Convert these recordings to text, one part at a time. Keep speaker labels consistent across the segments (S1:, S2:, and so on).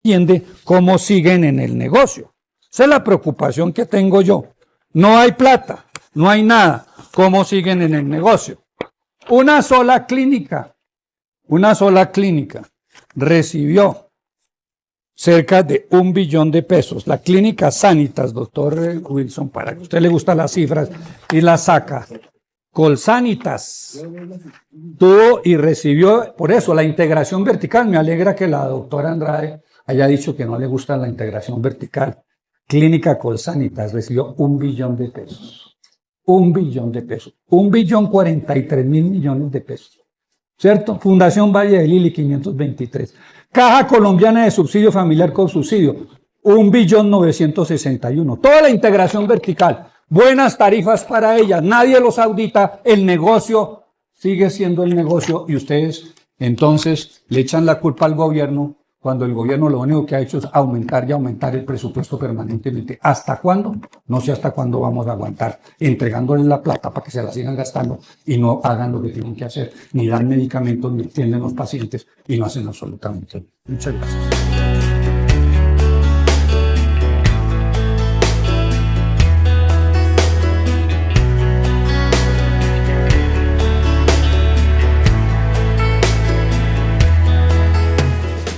S1: entiende cómo siguen en el negocio. Esa es la preocupación que tengo yo. No hay plata, no hay nada. ¿Cómo siguen en el negocio? Una sola clínica recibió cerca de 1 billón de pesos. La clínica Sanitas, doctor Wilson, para que a usted le gustan las cifras y las saca. Colsanitas tuvo y recibió, por eso la integración vertical. Me alegra que la doctora Andrade haya dicho que no le gusta la integración vertical. Clínica Colsanitas recibió 1 billón de pesos. 1 billón de pesos. 1.043.000 millones de pesos. ¿Cierto? Fundación Valle de Lili, 523. Caja Colombiana de Subsidio Familiar con Subsidio, 1.961.000. Toda la integración vertical. Buenas tarifas para ellas. Nadie los audita. El negocio sigue siendo el negocio y ustedes entonces le echan la culpa al gobierno cuando el gobierno lo único que ha hecho es aumentar y aumentar el presupuesto permanentemente. ¿Hasta cuándo? No sé hasta cuándo vamos a aguantar entregándoles la plata para que se la sigan gastando y no hagan lo que tienen que hacer, ni dan medicamentos, ni atienden los pacientes y no hacen absolutamente nada. Muchas gracias.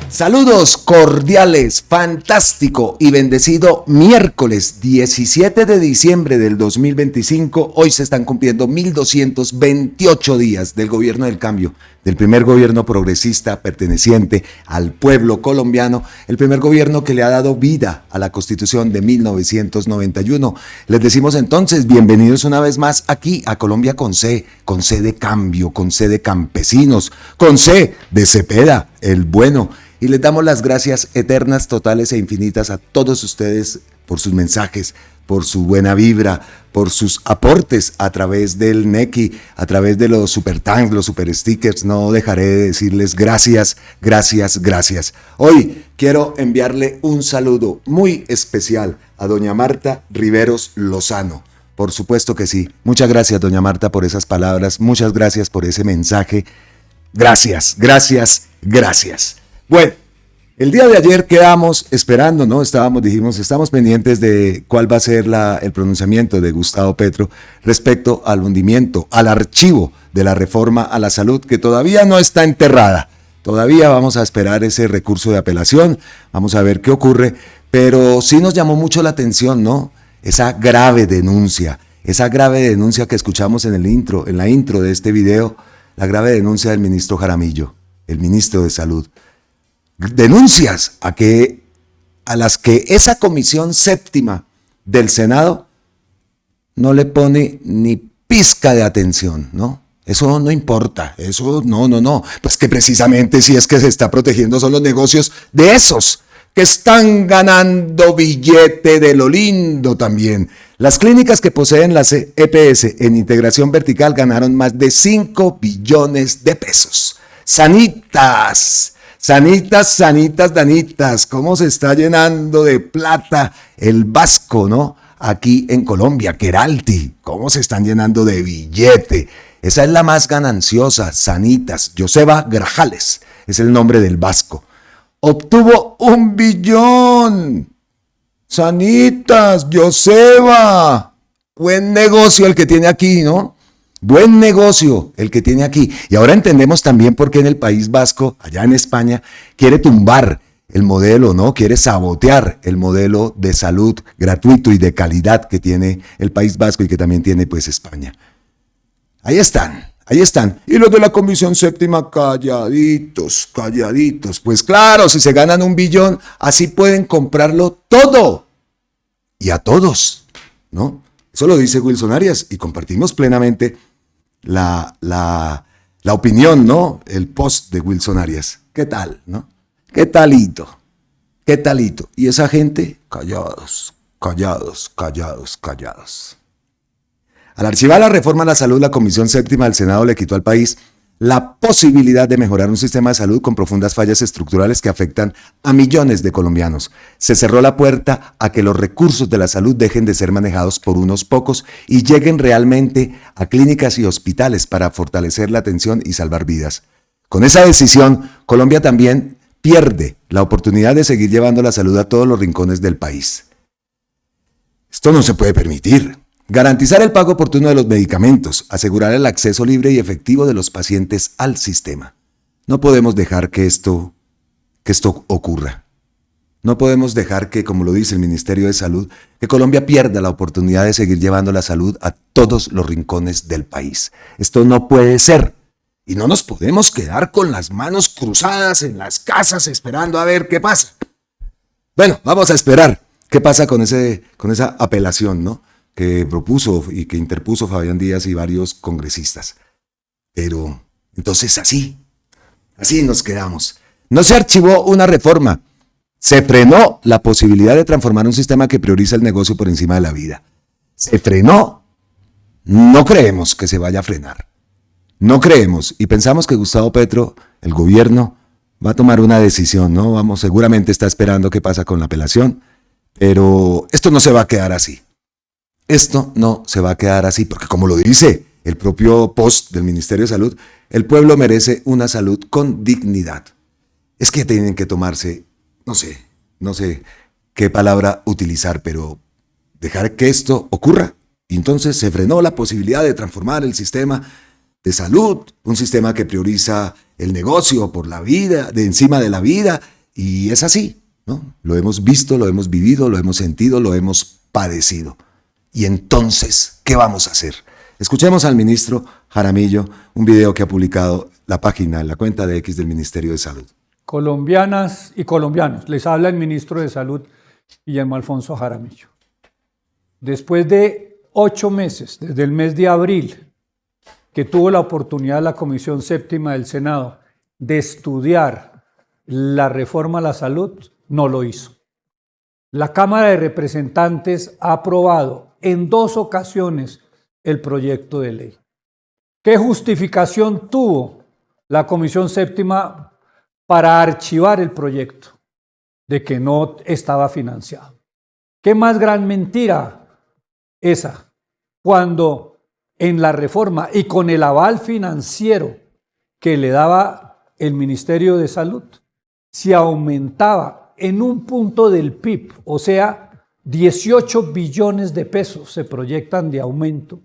S2: Saludos cordiales, fantástico y bendecido miércoles 17 de diciembre del 2025. Hoy se están cumpliendo 1228 días del gobierno del cambio, del primer gobierno progresista perteneciente al pueblo colombiano, el primer gobierno que le ha dado vida a la Constitución de 1991. Les decimos entonces, bienvenidos una vez más aquí a Colombia con C de cambio, con C de campesinos, con C de Cepeda, el bueno. Y les damos las gracias eternas, totales e infinitas a todos ustedes por sus mensajes, por su buena vibra, por sus aportes a través del Nequi, a través de los super tanks, los super stickers. No dejaré de decirles gracias, gracias, gracias. Hoy quiero enviarle un saludo muy especial a doña Marta Riveros Lozano. Por supuesto que sí. Muchas gracias, doña Marta, por esas palabras. Muchas gracias por ese mensaje. Gracias, gracias, gracias. Bueno, el día de ayer quedamos esperando, ¿no? Estamos pendientes de cuál va a ser el pronunciamiento de Gustavo Petro respecto al hundimiento, al archivo de la reforma a la salud, que todavía no está enterrada. Todavía vamos a esperar ese recurso de apelación, vamos a ver qué ocurre, pero sí nos llamó mucho la atención, ¿no? Esa grave denuncia que escuchamos en la intro de este video, la grave denuncia del ministro Jaramillo, el ministro de Salud. Denuncias a las que esa comisión séptima del Senado no le pone ni pizca de atención, ¿no? Eso no importa, eso no. Pues que precisamente si es que se está protegiendo son los negocios de esos que están ganando billete de lo lindo también. Las clínicas que poseen las EPS en integración vertical ganaron más de 5 billones de pesos. Sanitas, danitas, cómo se está llenando de plata el Vasco, ¿no? Aquí en Colombia, Queralti, cómo se están llenando de billete. Esa es la más gananciosa, Sanitas. Joseba Grajales es el nombre del Vasco. Obtuvo 1 billón. Sanitas, Joseba. Buen negocio el que tiene aquí, ¿no? Buen negocio el que tiene aquí. Y ahora entendemos también por qué en el País Vasco, allá en España, quiere tumbar el modelo, ¿no? Quiere sabotear el modelo de salud gratuito y de calidad que tiene el País Vasco y que también tiene pues España. Ahí están. Y los de la Comisión Séptima calladitos. Pues claro, si se ganan 1 billón, así pueden comprarlo todo. Y a todos, ¿no? Eso lo dice Wilson Arias y compartimos plenamente la opinión, ¿no? El post de Wilson Arias. ¿Qué tal, no? ¿Qué talito? Y esa gente, callados. Al archivar la reforma a la salud, la Comisión Séptima del Senado le quitó al país la posibilidad de mejorar un sistema de salud con profundas fallas estructurales que afectan a millones de colombianos. Se cerró la puerta a que los recursos de la salud dejen de ser manejados por unos pocos y lleguen realmente a clínicas y hospitales para fortalecer la atención y salvar vidas. Con esa decisión, Colombia también pierde la oportunidad de seguir llevando la salud a todos los rincones del país. Esto no se puede permitir. Garantizar el pago oportuno de los medicamentos, asegurar el acceso libre y efectivo de los pacientes al sistema. No podemos dejar que esto ocurra. No podemos dejar que, como lo dice el Ministerio de Salud, que Colombia pierda la oportunidad de seguir llevando la salud a todos los rincones del país. Esto no puede ser. Y no nos podemos quedar con las manos cruzadas en las casas esperando a ver qué pasa. Bueno, vamos a esperar qué pasa con esa apelación, ¿no?, que propuso y que interpuso Fabián Díaz y varios congresistas. Pero entonces así nos quedamos. No se archivó una reforma. Se frenó la posibilidad de transformar un sistema que prioriza el negocio por encima de la vida. Se frenó. No creemos que se vaya a frenar. No creemos y pensamos que Gustavo Petro, el gobierno, va a tomar una decisión, ¿no? Seguramente está esperando qué pasa con la apelación, pero esto no se va a quedar así. Esto no se va a quedar así, porque como lo dice el propio post del Ministerio de Salud, el pueblo merece una salud con dignidad. Es que tienen que tomarse, no sé qué palabra utilizar, pero dejar que esto ocurra. Y entonces se frenó la posibilidad de transformar el sistema de salud, un sistema que prioriza el negocio por la vida, de encima de la vida, y es así, ¿no? Lo hemos visto, lo hemos vivido, lo hemos sentido, lo hemos padecido. Y entonces, ¿qué vamos a hacer? Escuchemos al ministro Jaramillo, un video que ha publicado la cuenta de X del Ministerio de Salud.
S1: Colombianas y colombianos, les habla el ministro de Salud, Guillermo Alfonso Jaramillo. Después de 8 meses, desde el mes de abril, que tuvo la oportunidad la Comisión Séptima del Senado de estudiar la reforma a la salud, no lo hizo. La Cámara de Representantes ha aprobado en 2 ocasiones el proyecto de ley. ¿Qué justificación tuvo la Comisión Séptima para archivar el proyecto? De que no estaba financiado. ¿Qué más gran mentira esa? Cuando en la reforma y con el aval financiero que le daba el Ministerio de Salud, se aumentaba en un punto del PIB, o sea, 18 billones de pesos se proyectan de aumento,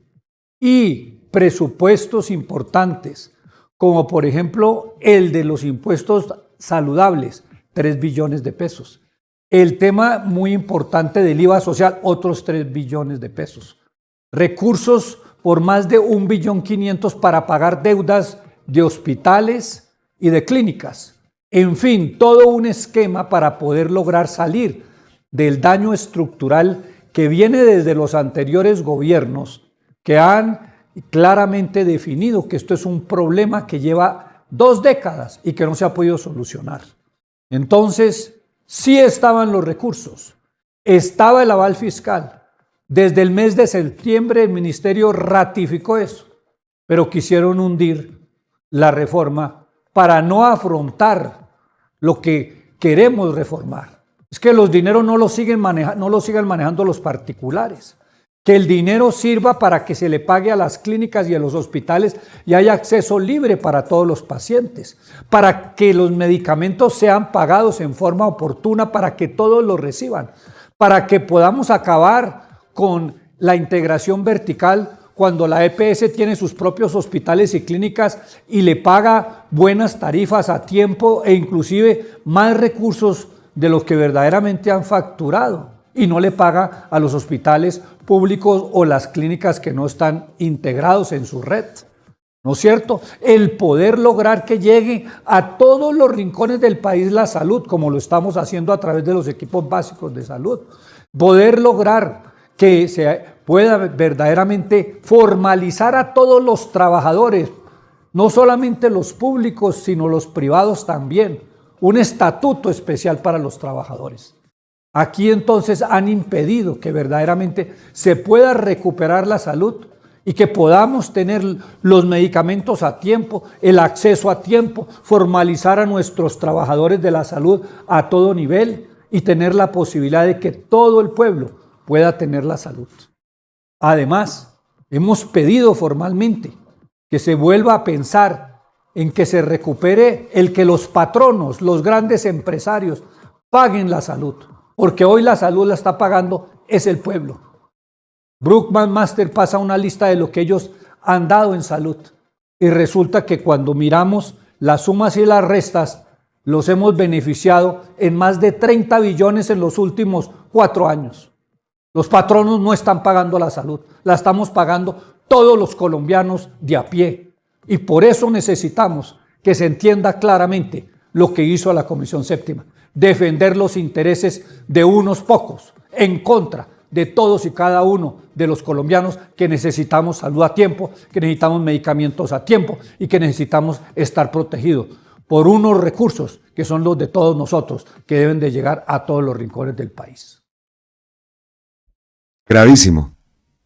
S1: y presupuestos importantes, como por ejemplo el de los impuestos saludables, 3 billones de pesos. El tema muy importante del IVA social, otros 3 billones de pesos. Recursos por más de 1.500 billones para pagar deudas de hospitales y de clínicas. En fin, todo un esquema para poder lograr salir del daño estructural que viene desde los anteriores gobiernos, que han claramente definido que esto es un problema que lleva 2 décadas y que no se ha podido solucionar. Entonces, sí estaban los recursos, estaba el aval fiscal. Desde el mes de septiembre el ministerio ratificó eso, pero quisieron hundir la reforma para no afrontar lo que queremos reformar. Es que los dineros no los sigan manejando los particulares. Que el dinero sirva para que se le pague a las clínicas y a los hospitales y haya acceso libre para todos los pacientes, para que los medicamentos sean pagados en forma oportuna, para que todos los reciban, para que podamos acabar con la integración vertical cuando la EPS tiene sus propios hospitales y clínicas y le paga buenas tarifas a tiempo e inclusive más recursos de los que verdaderamente han facturado, y no le paga a los hospitales públicos o las clínicas que no están integrados en su red. ¿No es cierto? El poder lograr que llegue a todos los rincones del país la salud, como lo estamos haciendo a través de los equipos básicos de salud. Poder lograr que se pueda verdaderamente formalizar a todos los trabajadores, no solamente los públicos, sino los privados también. Un estatuto especial para los trabajadores. Aquí entonces han impedido que verdaderamente se pueda recuperar la salud y que podamos tener los medicamentos a tiempo, el acceso a tiempo, formalizar a nuestros trabajadores de la salud a todo nivel y tener la posibilidad de que todo el pueblo pueda tener la salud. Además, hemos pedido formalmente que se vuelva a pensar en que se recupere el que los patronos, los grandes empresarios, paguen la salud, porque hoy la salud la está pagando es el pueblo. Brookman Master pasa una lista de lo que ellos han dado en salud y resulta que cuando miramos las sumas y las restas, los hemos beneficiado en más de 30 billones en los últimos 4 años. Los patronos no están pagando la salud, la estamos pagando todos los colombianos de a pie. Y por eso necesitamos que se entienda claramente lo que hizo la Comisión Séptima, defender los intereses de unos pocos en contra de todos y cada uno de los colombianos que necesitamos salud a tiempo, que necesitamos medicamentos a tiempo y que necesitamos estar protegidos por unos recursos que son los de todos nosotros, que deben de llegar a todos los rincones del país.
S2: Gravísimo,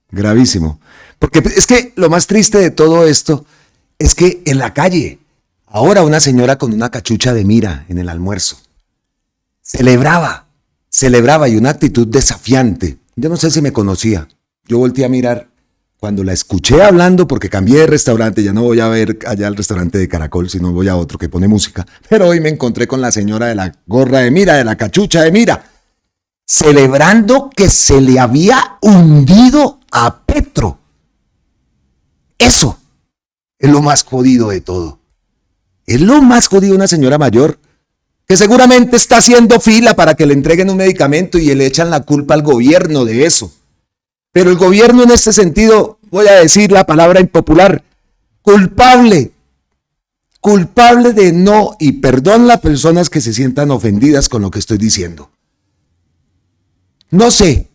S2: gravísimo. Porque es que lo más triste de todo esto es que en la calle, ahora una señora con una cachucha de mira en el almuerzo, celebraba y una actitud desafiante. Yo no sé si me conocía. Yo volteé a mirar cuando la escuché hablando, porque cambié de restaurante, ya no voy a ver allá al restaurante de Caracol, sino voy a otro que pone música. Pero hoy me encontré con la señora de la gorra de mira, de la cachucha de mira, celebrando que se le había hundido a Petro. Eso es lo más jodido de todo. Es lo más jodido una señora mayor que seguramente está haciendo fila para que le entreguen un medicamento y le echan la culpa al gobierno de eso. Pero el gobierno en este sentido, voy a decir la palabra impopular, culpable de no, y perdón las personas que se sientan ofendidas con lo que estoy diciendo. No sé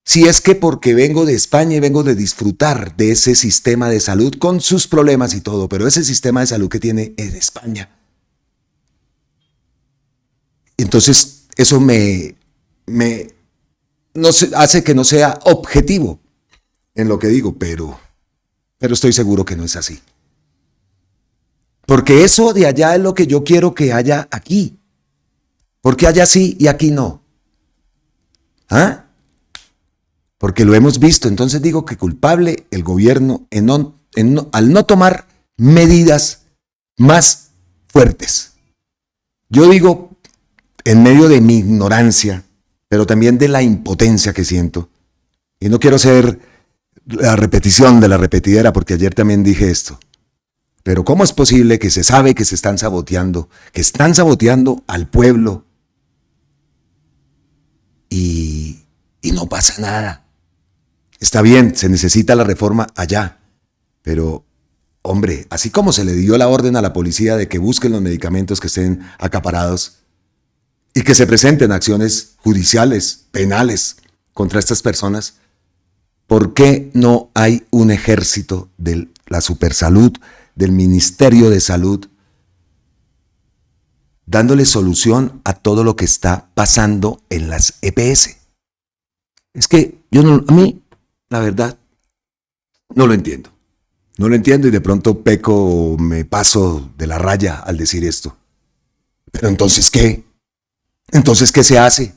S2: si es que porque vengo de España y vengo de disfrutar de ese sistema de salud con sus problemas y todo, pero ese sistema de salud que tiene en España. Entonces eso hace que no sea objetivo en lo que digo, pero estoy seguro que no es así. Porque eso de allá es lo que yo quiero que haya aquí. Porque allá sí y aquí no. ¿Ah? Porque lo hemos visto. Entonces digo que culpable el gobierno al no tomar medidas más fuertes. Yo digo, en medio de mi ignorancia, pero también de la impotencia que siento, y no quiero ser la repetición de la repetidera, porque ayer también dije esto, pero ¿cómo es posible que se sabe que se están saboteando, al pueblo y no pasa nada? Está bien, se necesita la reforma allá, pero hombre, así como se le dio la orden a la policía de que busquen los medicamentos que estén acaparados y que se presenten acciones judiciales, penales contra estas personas, ¿por qué no hay un ejército de la Supersalud, del Ministerio de Salud, dándole solución a todo lo que está pasando en las EPS? Es que a mí, la verdad, no lo entiendo. No lo entiendo y de pronto peco, me paso de la raya al decir esto. Pero entonces, ¿qué? Entonces, ¿qué se hace?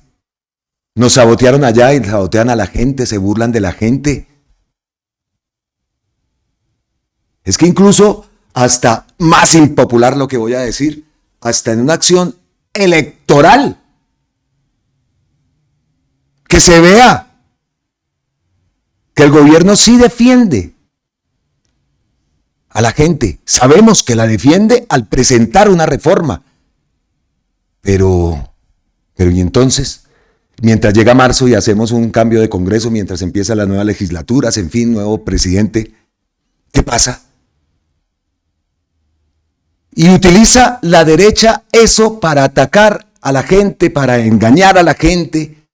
S2: Nos sabotearon allá y sabotean a la gente, se burlan de la gente. Es que incluso, hasta más impopular lo que voy a decir, hasta en una acción electoral, que se vea que el gobierno sí defiende a la gente. Sabemos que la defiende al presentar una reforma. Pero ¿y entonces? Mientras llega marzo y hacemos un cambio de Congreso, mientras empieza la nueva legislatura, en fin, nuevo presidente, ¿qué pasa? Y utiliza la derecha eso para atacar a la gente, para engañar a la gente,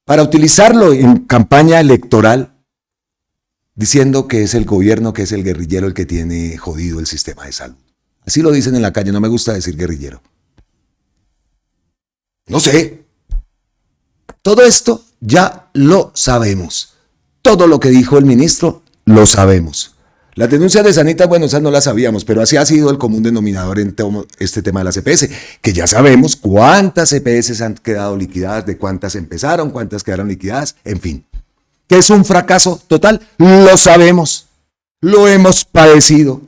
S2: para utilizarlo en campaña electoral, diciendo que es el gobierno, que es el guerrillero el que tiene jodido el sistema de salud. Así lo dicen en la calle, no me gusta decir guerrillero. No sé. Todo esto ya lo sabemos. Todo lo que dijo el ministro lo sabemos. Las denuncias de Sanitas, bueno, esas no las sabíamos, pero así ha sido el común denominador en este tema de las EPS, que ya sabemos cuántas EPS han quedado liquidadas, de cuántas empezaron, cuántas quedaron liquidadas, en fin. Que es un fracaso total, lo sabemos, lo hemos padecido.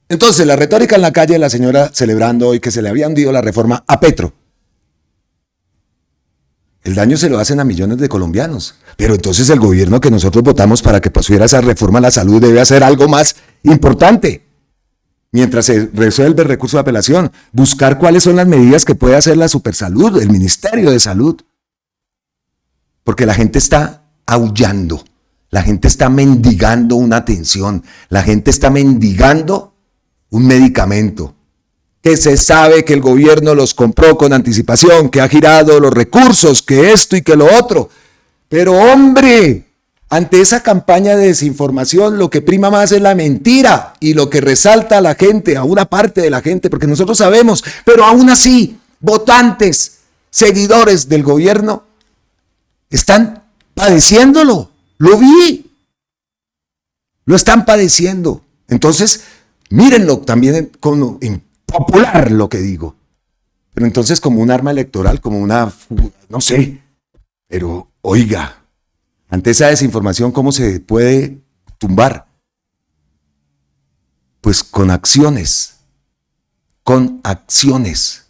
S2: Entonces, la retórica en la calle de la señora celebrando hoy que se le había hundido la reforma a Petro. El daño se lo hacen a millones de colombianos. Pero entonces el gobierno que nosotros votamos para que pusiera esa reforma a la salud debe hacer algo más importante. Mientras se resuelve el recurso de apelación, buscar cuáles son las medidas que puede hacer la Supersalud, el Ministerio de Salud. Porque la gente está aullando, la gente está mendigando una atención, la gente está mendigando un medicamento que se sabe que el gobierno los compró con anticipación, que ha girado los recursos, que esto y que lo otro. Pero hombre, ante esa campaña de desinformación, lo que prima más es la mentira y lo que resalta a la gente, a una parte de la gente, porque nosotros sabemos, pero aún así, votantes, seguidores del gobierno, están padeciéndolo. Lo vi. Lo están padeciendo. Entonces, mírenlo también como impopular lo que digo. Pero entonces como un arma electoral, como una, no sé, pero oiga, ante esa desinformación, ¿cómo se puede tumbar? Pues con acciones. Con acciones.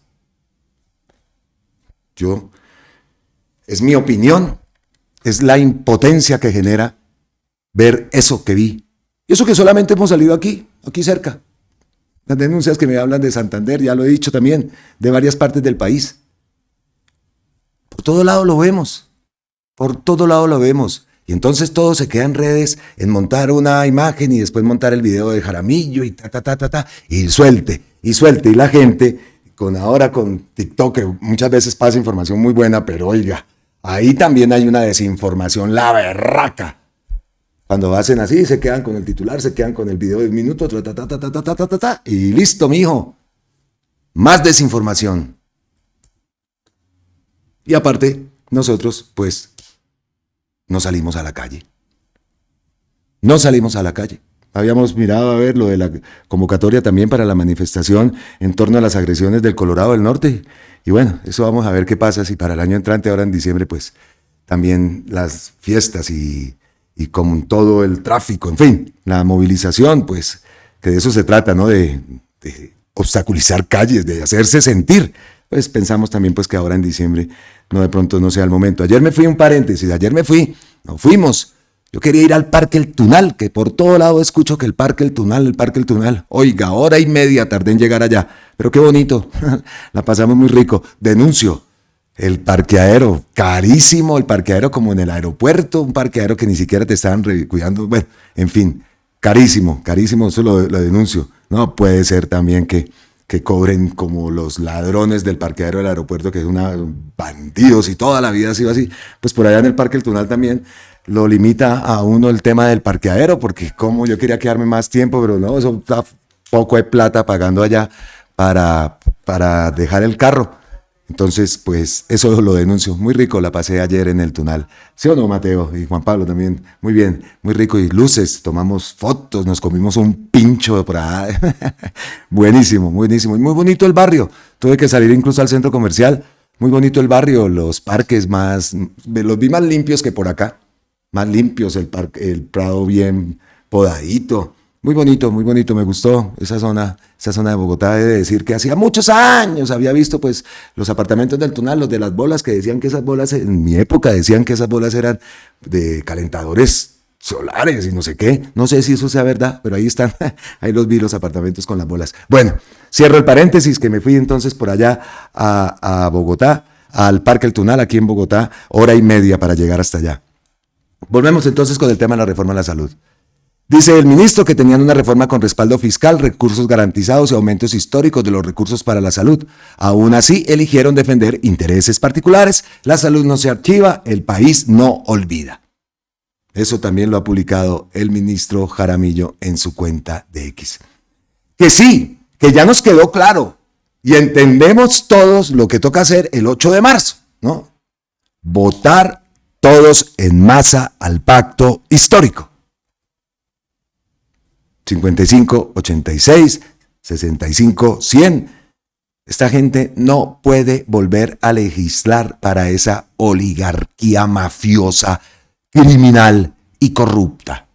S2: Es mi opinión, es la impotencia que genera ver eso que vi. Y eso que solamente hemos salido aquí cerca. Las denuncias que me hablan de Santander, ya lo he dicho también, de varias partes del país. Por todo lado lo vemos. Por todo lado lo vemos. Y entonces todo se queda en redes, en montar una imagen y después montar el video de Jaramillo y y suelte. Y la gente, ahora con TikTok, que muchas veces pasa información muy buena, pero oiga, ahí también hay una desinformación, la berraca. Cuando hacen así, se quedan con el titular, se quedan con el video de un minuto, y listo, mijo. Más desinformación. Y aparte, nosotros, pues, no salimos a la calle. No salimos a la calle. Habíamos mirado a ver lo de la convocatoria también para la manifestación en torno a las agresiones del Colorado del Norte. Y bueno, eso vamos a ver qué pasa si para el año entrante, ahora en diciembre, pues, también las fiestas y con todo el tráfico, en fin, la movilización, pues, que de eso se trata, ¿no? De obstaculizar calles, de hacerse sentir. Pues pensamos también, pues, que ahora en diciembre de pronto no sea el momento. Ayer me fui, nos fuimos. Yo quería ir al Parque El Tunal, que por todo lado escucho que el Parque El Tunal. Oiga, 1:30 tardé en llegar allá, pero qué bonito, la pasamos muy rico. Denuncio. El parqueadero, carísimo el parqueadero como en el aeropuerto, un parqueadero que ni siquiera te estaban cuidando, bueno, en fin, carísimo, eso lo denuncio. No puede ser también que cobren como los ladrones del parqueadero del aeropuerto, que son bandidos y toda la vida ha sido así. Pues por allá en el Parque El Tunal también lo limita a uno el tema del parqueadero, porque como yo quería quedarme más tiempo, pero no, eso da poco de plata pagando allá para dejar el carro. Entonces, pues, eso lo denuncio. Muy rico, la pasé ayer en el Tunal. ¿Sí o no, Mateo? Y Juan Pablo también. Muy bien, muy rico. Y luces, tomamos fotos, nos comimos un pincho por ahí. Buenísimo, buenísimo. Y muy bonito el barrio. Tuve que salir incluso al centro comercial. Muy bonito el barrio, los parques los vi más limpios que por acá. Más limpios, el Prado bien podadito. Muy bonito, me gustó esa zona de Bogotá. He de decir que hacía muchos años había visto pues los apartamentos del Tunal, los de las bolas, que decían que esas bolas, en mi época decían que esas bolas eran de calentadores solares y no sé qué. No sé si eso sea verdad, pero ahí están, ahí los vi, los apartamentos con las bolas. Bueno, cierro el paréntesis, que me fui entonces por allá a Bogotá, al Parque El Tunal, aquí en Bogotá, 1:30 para llegar hasta allá. Volvemos entonces con el tema de la reforma a la salud. Dice el ministro que tenían una reforma con respaldo fiscal, recursos garantizados y aumentos históricos de los recursos para la salud. Aún así, eligieron defender intereses particulares. La salud no se archiva, el país no olvida. Eso también lo ha publicado el ministro Jaramillo en su cuenta de X. Que sí, que ya nos quedó claro y entendemos todos lo que toca hacer el 8 de marzo, ¿no? Votar todos en masa al pacto histórico. 55, 86, 65, 100. Esta gente no puede volver a legislar para esa oligarquía mafiosa, criminal y corrupta.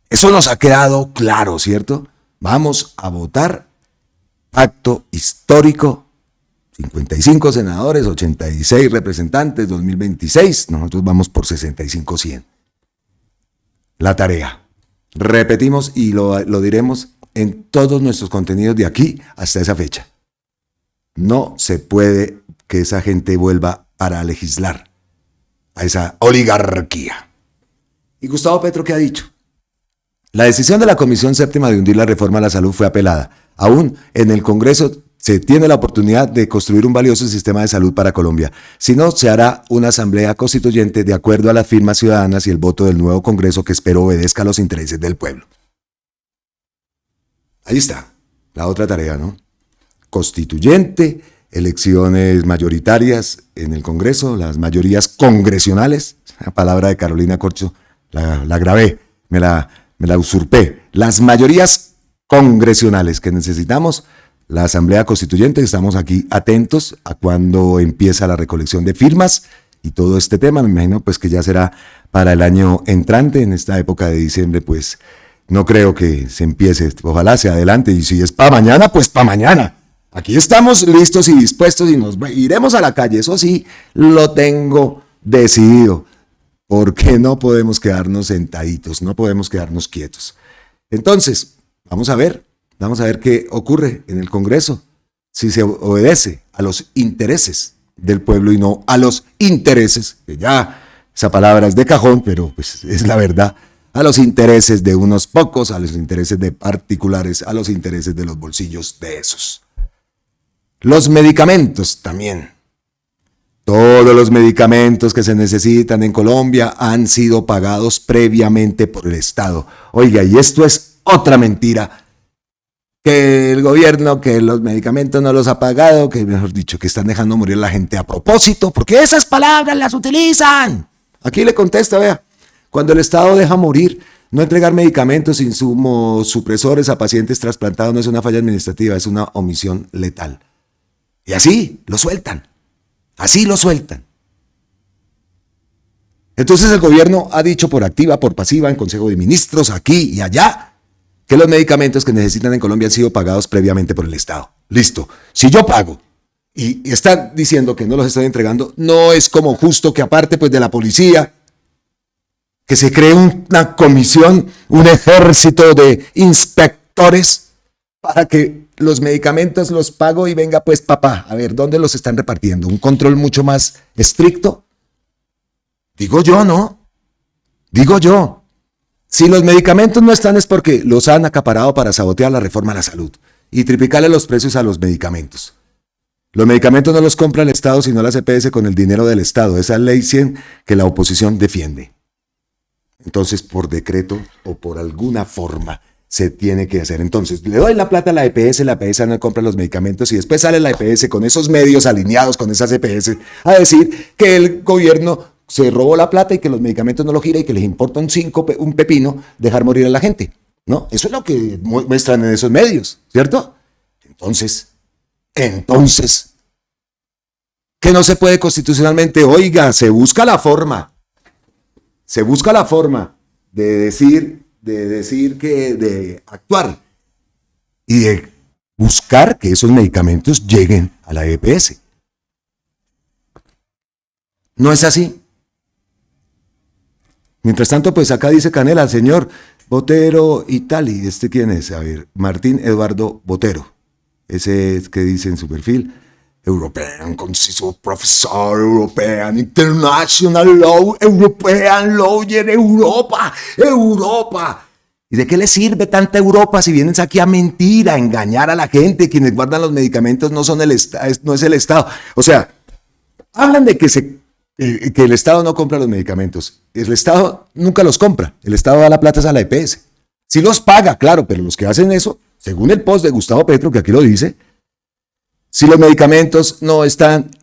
S2: Eso nos ha quedado claro, ¿cierto? Vamos a votar pacto histórico, 55 senadores, 86 representantes, 2026, nosotros vamos por 65-100. La tarea. Repetimos y lo diremos en todos nuestros contenidos de aquí hasta esa fecha. No se puede que esa gente vuelva para legislar a esa oligarquía. ¿Y Gustavo Petro qué ha dicho? La decisión de la Comisión Séptima de hundir la reforma a la salud fue apelada. Aún en el Congreso se tiene la oportunidad de construir un valioso sistema de salud para Colombia. Si no, se hará una asamblea constituyente de acuerdo a las firmas ciudadanas y el voto del nuevo Congreso que espero obedezca a los intereses del pueblo. Ahí está, la otra tarea, ¿no? Constituyente, elecciones mayoritarias en el Congreso, las mayorías congresionales, la palabra de Carolina Corcho, la grabé, me la usurpé, las mayorías congresionales que necesitamos, la Asamblea Constituyente, estamos aquí atentos a cuando empieza la recolección de firmas y todo este tema, me imagino pues que ya será para el año entrante, en esta época de diciembre, pues no creo que se empiece, ojalá sea adelante, y si es para mañana, pues para mañana. Aquí estamos listos y dispuestos y nos iremos a la calle, eso sí, lo tengo decidido, porque no podemos quedarnos sentaditos, no podemos quedarnos quietos. Entonces, vamos a ver qué ocurre en el Congreso, si se obedece a los intereses del pueblo y no a los intereses, que ya esa palabra es de cajón, pero pues es la verdad, a los intereses de unos pocos, a los intereses de particulares, a los intereses de los bolsillos de esos. Los medicamentos también. Todos los medicamentos que se necesitan en Colombia han sido pagados previamente por el Estado. Oiga, y esto es otra mentira. Que el gobierno, que los medicamentos no los ha pagado, que mejor dicho, que están dejando morir a la gente a propósito, porque esas palabras las utilizan. Aquí le contesta, vea, cuando el Estado deja morir, no entregar medicamentos, insumos, supresores a pacientes trasplantados no es una falla administrativa, es una omisión letal. Y así lo sueltan. Así lo sueltan. Entonces el gobierno ha dicho por activa, por pasiva, en Consejo de Ministros, aquí y allá, que los medicamentos que necesitan en Colombia han sido pagados previamente por el Estado. Listo. Si yo pago y están diciendo que no los están entregando, no es como justo que aparte pues de la policía, que se cree una comisión, un ejército de inspectores para que los medicamentos los pago y venga pues papá, a ver, ¿dónde los están repartiendo? ¿Un control mucho más estricto? Digo yo, ¿no? Digo yo. Si los medicamentos no están es porque los han acaparado para sabotear la reforma a la salud y triplicarle los precios a los medicamentos. Los medicamentos no los compra el Estado sino la CPS con el dinero del Estado. Esa es la ley 100 que la oposición defiende. Entonces, por decreto o por alguna forma se tiene que hacer. Entonces, le doy la plata a la EPS no compra los medicamentos y después sale la EPS con esos medios alineados con esas EPS a decir que el gobierno se robó la plata y que los medicamentos no lo gira y que les importa un pepino dejar morir a la gente, ¿no? Eso es lo que muestran en esos medios, ¿cierto? Entonces, que no se puede constitucionalmente, oiga, se busca la forma de actuar y de buscar que esos medicamentos lleguen a la EPS. No es así. Mientras tanto, pues acá dice Canela, señor Botero y tal, ¿y este quién es? A ver, Martín Eduardo Botero, ese es que dice en su perfil, European Constitutional Professor, European International Law, European Lawyer, Europa. ¿Y de qué le sirve tanta Europa si vienes aquí a mentir, a engañar a la gente? Quienes guardan los medicamentos no son no es el Estado. O sea, hablan de que el Estado no compra los medicamentos. El Estado nunca los compra. El Estado da la plata a la EPS. Sí los paga, claro, pero los que hacen eso, según el post de Gustavo Petro, que aquí lo dice, si los medicamentos no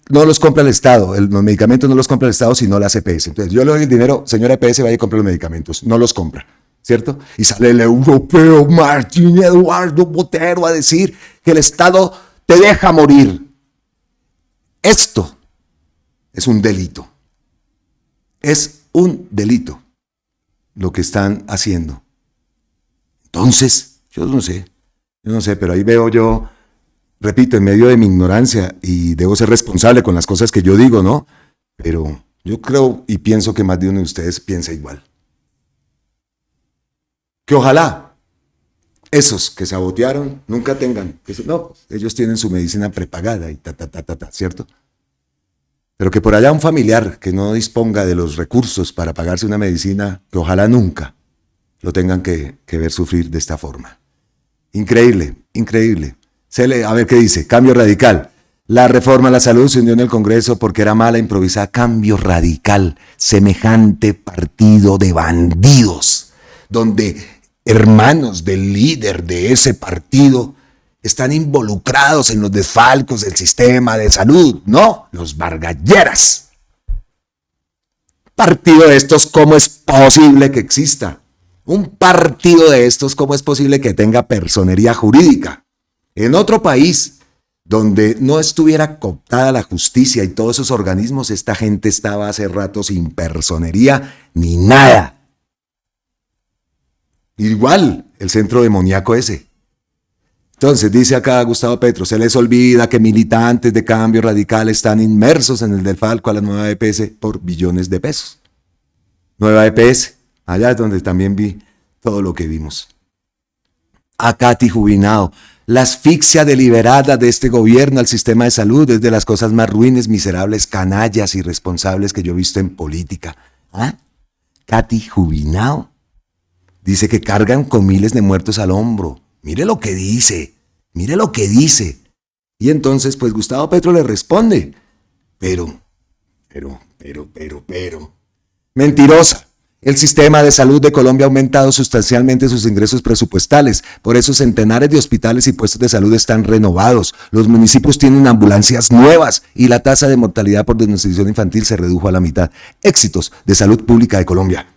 S2: los compra el Estado, los medicamentos no los compra el Estado, sino las EPS. Entonces yo le doy el dinero, señora EPS, vaya y compre los medicamentos. No los compra, ¿cierto? Y sale el europeo Martín Eduardo Botero a decir que el Estado te deja morir. Esto es un delito. Es un delito lo que están haciendo. Entonces, yo no sé, Yo no sé, pero ahí veo yo, repito, en medio de mi ignorancia, y debo ser responsable con las cosas que yo digo, ¿no? Pero yo creo y pienso que más de uno de ustedes piensa igual. Que ojalá esos que sabotearon nunca tengan, no, ellos tienen su medicina prepagada y ¿cierto? Pero que por allá un familiar que no disponga de los recursos para pagarse una medicina, que ojalá nunca lo tengan que ver sufrir de esta forma. Increíble, increíble. A ver qué dice, cambio radical. La reforma a la salud se hundió en el Congreso porque era mala, improvisada. Cambio radical, semejante partido de bandidos, donde hermanos del líder de ese partido están involucrados en los desfalcos del sistema de salud, ¿no? Los Vargalleras. Partido de estos, ¿cómo es posible que exista? Un partido de estos, ¿cómo es posible que tenga personería jurídica? En otro país donde no estuviera cooptada la justicia y todos esos organismos, esta gente estaba hace rato sin personería ni nada. Igual el centro demoníaco ese. Entonces dice acá Gustavo Petro, se les olvida que militantes de Cambio Radical están inmersos en el desfalco a la nueva EPS por billones de pesos. Nueva EPS, allá es donde también vi todo lo que vimos. A Katy Jubinao, la asfixia deliberada de este gobierno al sistema de salud es de las cosas más ruines, miserables, canallas, irresponsables que yo he visto en política. ¿Ah? Katy Jubinao dice que cargan con miles de muertos al hombro. Mire lo que dice, mire lo que dice. Y entonces, pues Gustavo Petro le responde, pero. Mentirosa. El sistema de salud de Colombia ha aumentado sustancialmente sus ingresos presupuestales. Por eso centenares de hospitales y puestos de salud están renovados. Los municipios tienen ambulancias nuevas y la tasa de mortalidad por desnutrición infantil se redujo a la mitad. Éxitos de salud pública de Colombia.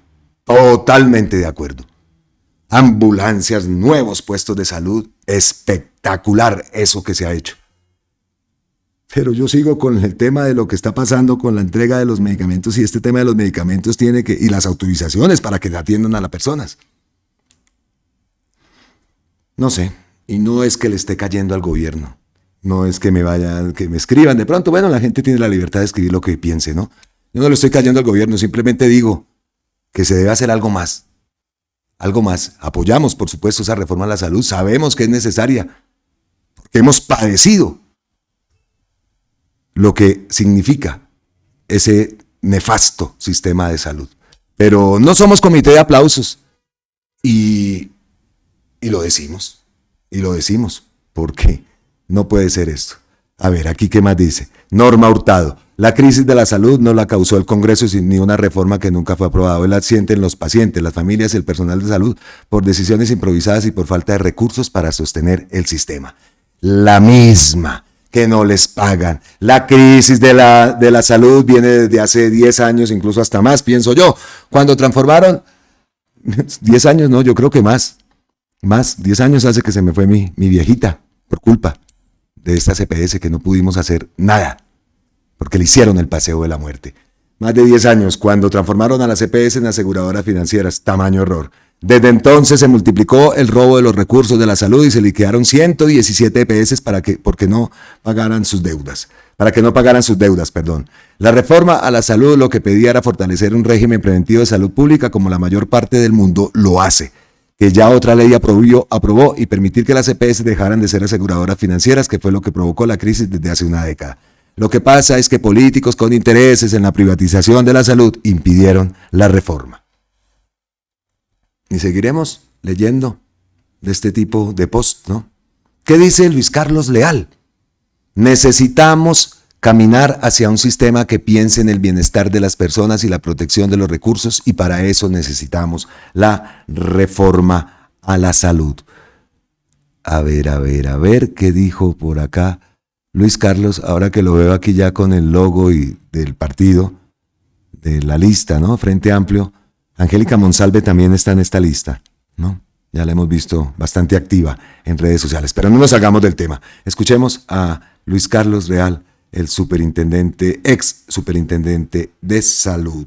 S2: Totalmente de acuerdo. Ambulancias, nuevos puestos de salud, espectacular eso que se ha hecho. Pero yo sigo con el tema de lo que está pasando con la entrega de los medicamentos y este tema de los medicamentos y las autorizaciones para que atiendan a las personas. No sé, y no es que le esté cayendo al gobierno, no es que me escriban de pronto, bueno, la gente tiene la libertad de escribir lo que piense, ¿no? Yo no le estoy cayendo al gobierno, simplemente digo que se debe hacer algo más. Algo más. Apoyamos, por supuesto, esa reforma a la salud. Sabemos que es necesaria. Porque hemos padecido lo que significa ese nefasto sistema de salud. Pero no somos comité de aplausos. Y lo decimos. Y lo decimos. Porque no puede ser esto. A ver, aquí qué más dice. Norma Hurtado. La crisis de la salud no la causó el Congreso ni una reforma que nunca fue aprobada. Él la sienten los pacientes, las familias y el personal de salud por decisiones improvisadas y por falta de recursos para sostener el sistema. La misma, que no les pagan. La crisis de la salud viene desde hace 10 años, incluso hasta más, pienso yo. Cuando transformaron, 10 años no, yo creo que más, 10 años hace que se me fue mi viejita, por culpa de esta CPS que no pudimos hacer nada. Porque le hicieron el paseo de la muerte. Más de 10 años, cuando transformaron a las EPS en aseguradoras financieras, tamaño error. Desde entonces se multiplicó el robo de los recursos de la salud y se liquidaron 117 EPS para que no pagaran sus deudas. La reforma a la salud lo que pedía era fortalecer un régimen preventivo de salud pública como la mayor parte del mundo lo hace, que ya otra ley aprobó y permitir que las EPS dejaran de ser aseguradoras financieras, que fue lo que provocó la crisis desde hace una década. Lo que pasa es que políticos con intereses en la privatización de la salud impidieron la reforma. Y seguiremos leyendo de este tipo de post, ¿no? ¿Qué dice Luis Carlos Leal? Necesitamos caminar hacia un sistema que piense en el bienestar de las personas y la protección de los recursos, y para eso necesitamos la reforma a la salud. A ver, ¿qué dijo por acá Luis Carlos? Ahora que lo veo aquí ya con el logo y del partido, de la lista, ¿no? Frente Amplio. Angélica Monsalve también está en esta lista, ¿no? Ya la hemos visto bastante activa en redes sociales, pero no nos salgamos del tema. Escuchemos a Luis Carlos Leal, el ex superintendente de salud.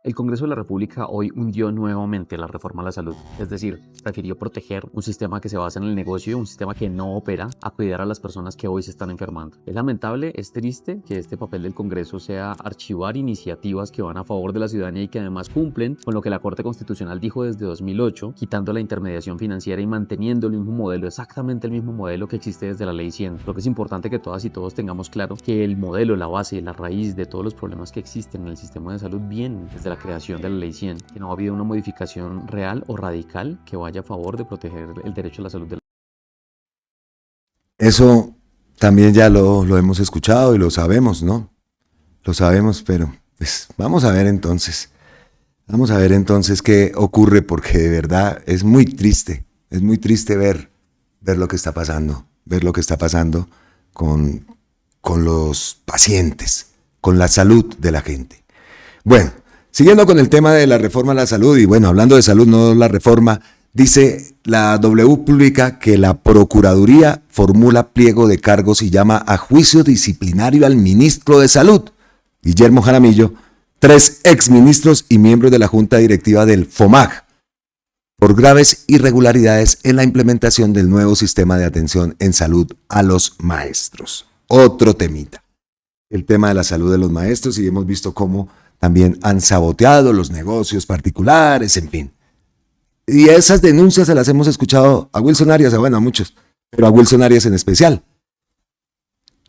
S3: El Congreso de la República hoy hundió nuevamente la reforma a la salud, es decir, prefirió proteger un sistema que se basa en el negocio, un sistema que no opera, a cuidar a las personas que hoy se están enfermando. Es lamentable, es triste que este papel del Congreso sea archivar iniciativas que van a favor de la ciudadanía y que además cumplen con lo que la Corte Constitucional dijo desde 2008, quitando la intermediación financiera y manteniendo el mismo modelo, exactamente el mismo modelo que existe desde la Ley 100. Lo que es importante que todas y todos tengamos claro que el modelo, la base, la raíz de todos los problemas que existen en el sistema de salud vienen desde la creación de la Ley 100, que no ha habido una modificación real o radical que vaya a favor de proteger el derecho a la salud de la...
S2: Eso también ya lo hemos escuchado y lo sabemos, ¿no? Lo sabemos, pero pues vamos a ver entonces qué ocurre, porque de verdad es muy triste ver lo que está pasando con los pacientes, con la salud de la gente. Bueno, siguiendo con el tema de la reforma a la salud, y bueno, hablando de salud, no la reforma, dice la W publica que la Procuraduría formula pliego de cargos y llama a juicio disciplinario al ministro de Salud, Guillermo Jaramillo, 3 exministros y miembros de la Junta Directiva del FOMAG, por graves irregularidades en la implementación del nuevo sistema de atención en salud a los maestros. Otro temita, el tema de la salud de los maestros, y hemos visto cómo también han saboteado los negocios particulares, en fin. Y esas denuncias se las hemos escuchado a Wilson Arias, bueno, a muchos, pero a Wilson Arias en especial.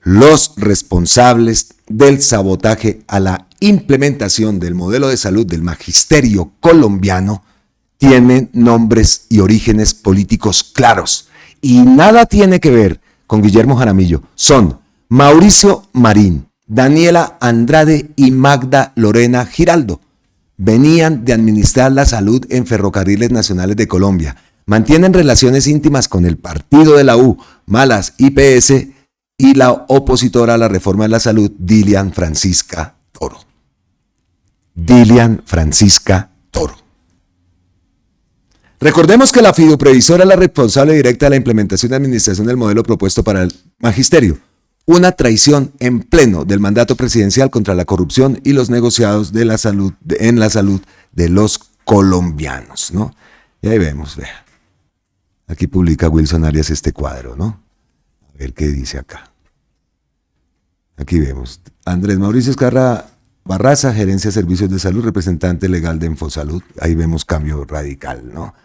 S2: Los responsables del sabotaje a la implementación del modelo de salud del magisterio colombiano tienen nombres y orígenes políticos claros y nada tiene que ver con Guillermo Jaramillo. Son Mauricio Marín, Daniela Andrade y Magda Lorena Giraldo. Venían de administrar la salud en Ferrocarriles Nacionales de Colombia. Mantienen relaciones íntimas con el partido de la U, Malas IPS, y la opositora a la reforma de la salud, Dilian Francisca Toro. Dilian Francisca Toro. Recordemos que la fiduprevisora es la responsable directa de la implementación y administración del modelo propuesto para el magisterio. Una traición en pleno del mandato presidencial contra la corrupción y los negociados de la salud, en la salud de los colombianos, ¿no? Y ahí vemos, vea. Aquí publica Wilson Arias este cuadro, ¿no? A ver qué dice acá. Aquí vemos. Andrés Mauricio Escarra Barraza, Gerencia de Servicios de Salud, representante legal de Infosalud. Ahí vemos cambio radical, ¿no?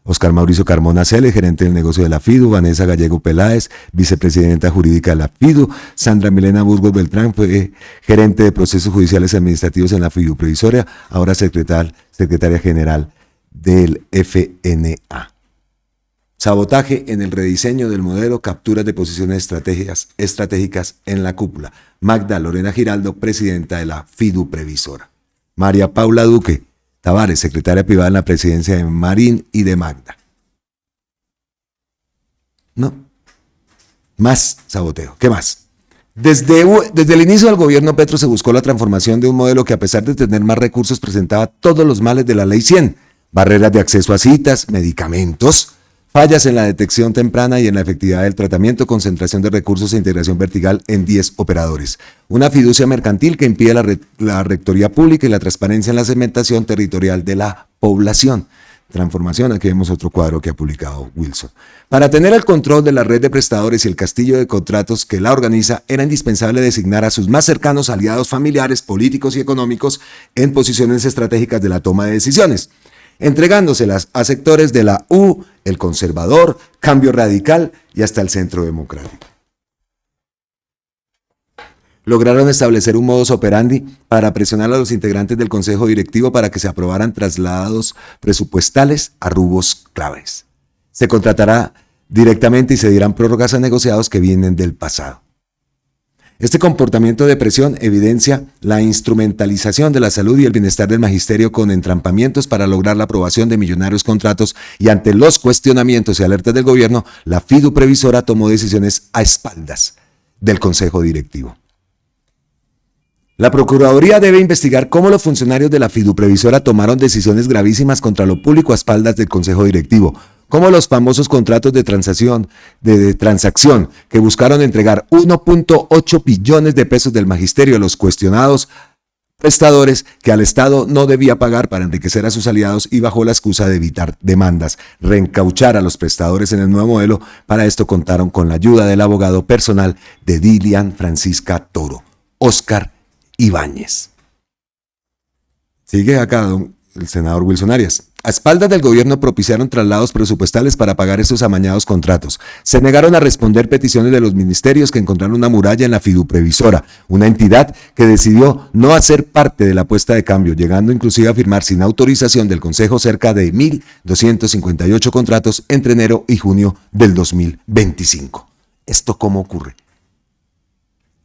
S2: Oscar Mauricio Carmona Cele, gerente del negocio de la FIDU, Vanessa Gallego Peláez, vicepresidenta jurídica de la FIDU, Sandra Milena Burgos Beltrán, fue gerente de procesos judiciales administrativos en la FIDU Previsoria, ahora secretaria general del FNA. Sabotaje en el rediseño del modelo, capturas de posiciones estratégicas en la cúpula. Magda Lorena Giraldo, presidenta de la FIDU Previsora. María Paula Duque Tavares, secretaria privada en la presidencia de Marín y de Magda. No. Más saboteo. ¿Qué más? Desde el inicio del gobierno Petro se buscó la transformación de un modelo que, a pesar de tener más recursos, presentaba todos los males de la Ley 100. Barreras de acceso a citas, medicamentos, fallas en la detección temprana y en la efectividad del tratamiento, concentración de recursos e integración vertical en 10 operadores. Una fiducia mercantil que impide la rectoría pública y la transparencia en la segmentación territorial de la población. Transformación, aquí vemos otro cuadro que ha publicado Wilson. Para tener el control de la red de prestadores y el castillo de contratos que la organiza, era indispensable designar a sus más cercanos aliados familiares, políticos y económicos en posiciones estratégicas de la toma de decisiones, entregándoselas a sectores de la U, el Conservador, Cambio Radical y hasta el Centro Democrático. Lograron establecer un modus operandi para presionar a los integrantes del Consejo Directivo para que se aprobaran traslados presupuestales a rubros claves. Se contratará directamente y se dirán prórrogas a negociados que vienen del pasado. Este comportamiento de presión evidencia la instrumentalización de la salud y el bienestar del magisterio con entrampamientos para lograr la aprobación de millonarios contratos, y ante los cuestionamientos y alertas del gobierno, la FIDU Previsora tomó decisiones a espaldas del Consejo Directivo. La Procuraduría debe investigar cómo los funcionarios de la FIDU Previsora tomaron decisiones gravísimas contra lo público a espaldas del Consejo Directivo, como los famosos contratos de transacción que buscaron entregar 1.8 billones de pesos del magisterio a los cuestionados prestadores que al Estado no debía pagar para enriquecer a sus aliados y bajo la excusa de evitar demandas, reencauchar a los prestadores en el nuevo modelo. Para esto contaron con la ayuda del abogado personal de Dilian Francisca Toro, Óscar Ibáñez. Sigue acá el senador Wilson Arias. A espaldas del gobierno propiciaron traslados presupuestales para pagar estos amañados contratos. Se negaron a responder peticiones de los ministerios que encontraron una muralla en la Fiduprevisora, una entidad que decidió no hacer parte de la apuesta de cambio, llegando inclusive a firmar sin autorización del Consejo cerca de 1.258 contratos entre enero y junio del 2025. ¿Esto cómo ocurre?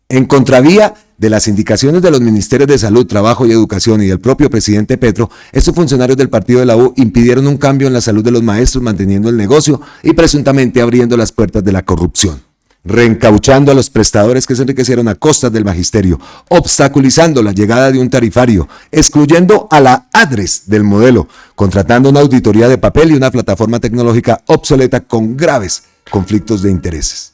S2: En contravía de las indicaciones de los ministerios de Salud, Trabajo y Educación y del propio presidente Petro, estos funcionarios del partido de la U impidieron un cambio en la salud de los maestros, manteniendo el negocio y presuntamente abriendo las puertas de la corrupción, reencauchando a los prestadores que se enriquecieron a costas del magisterio, obstaculizando la llegada de un tarifario, excluyendo a la ADRES del modelo, contratando una auditoría de papel y una plataforma tecnológica obsoleta con graves conflictos de intereses.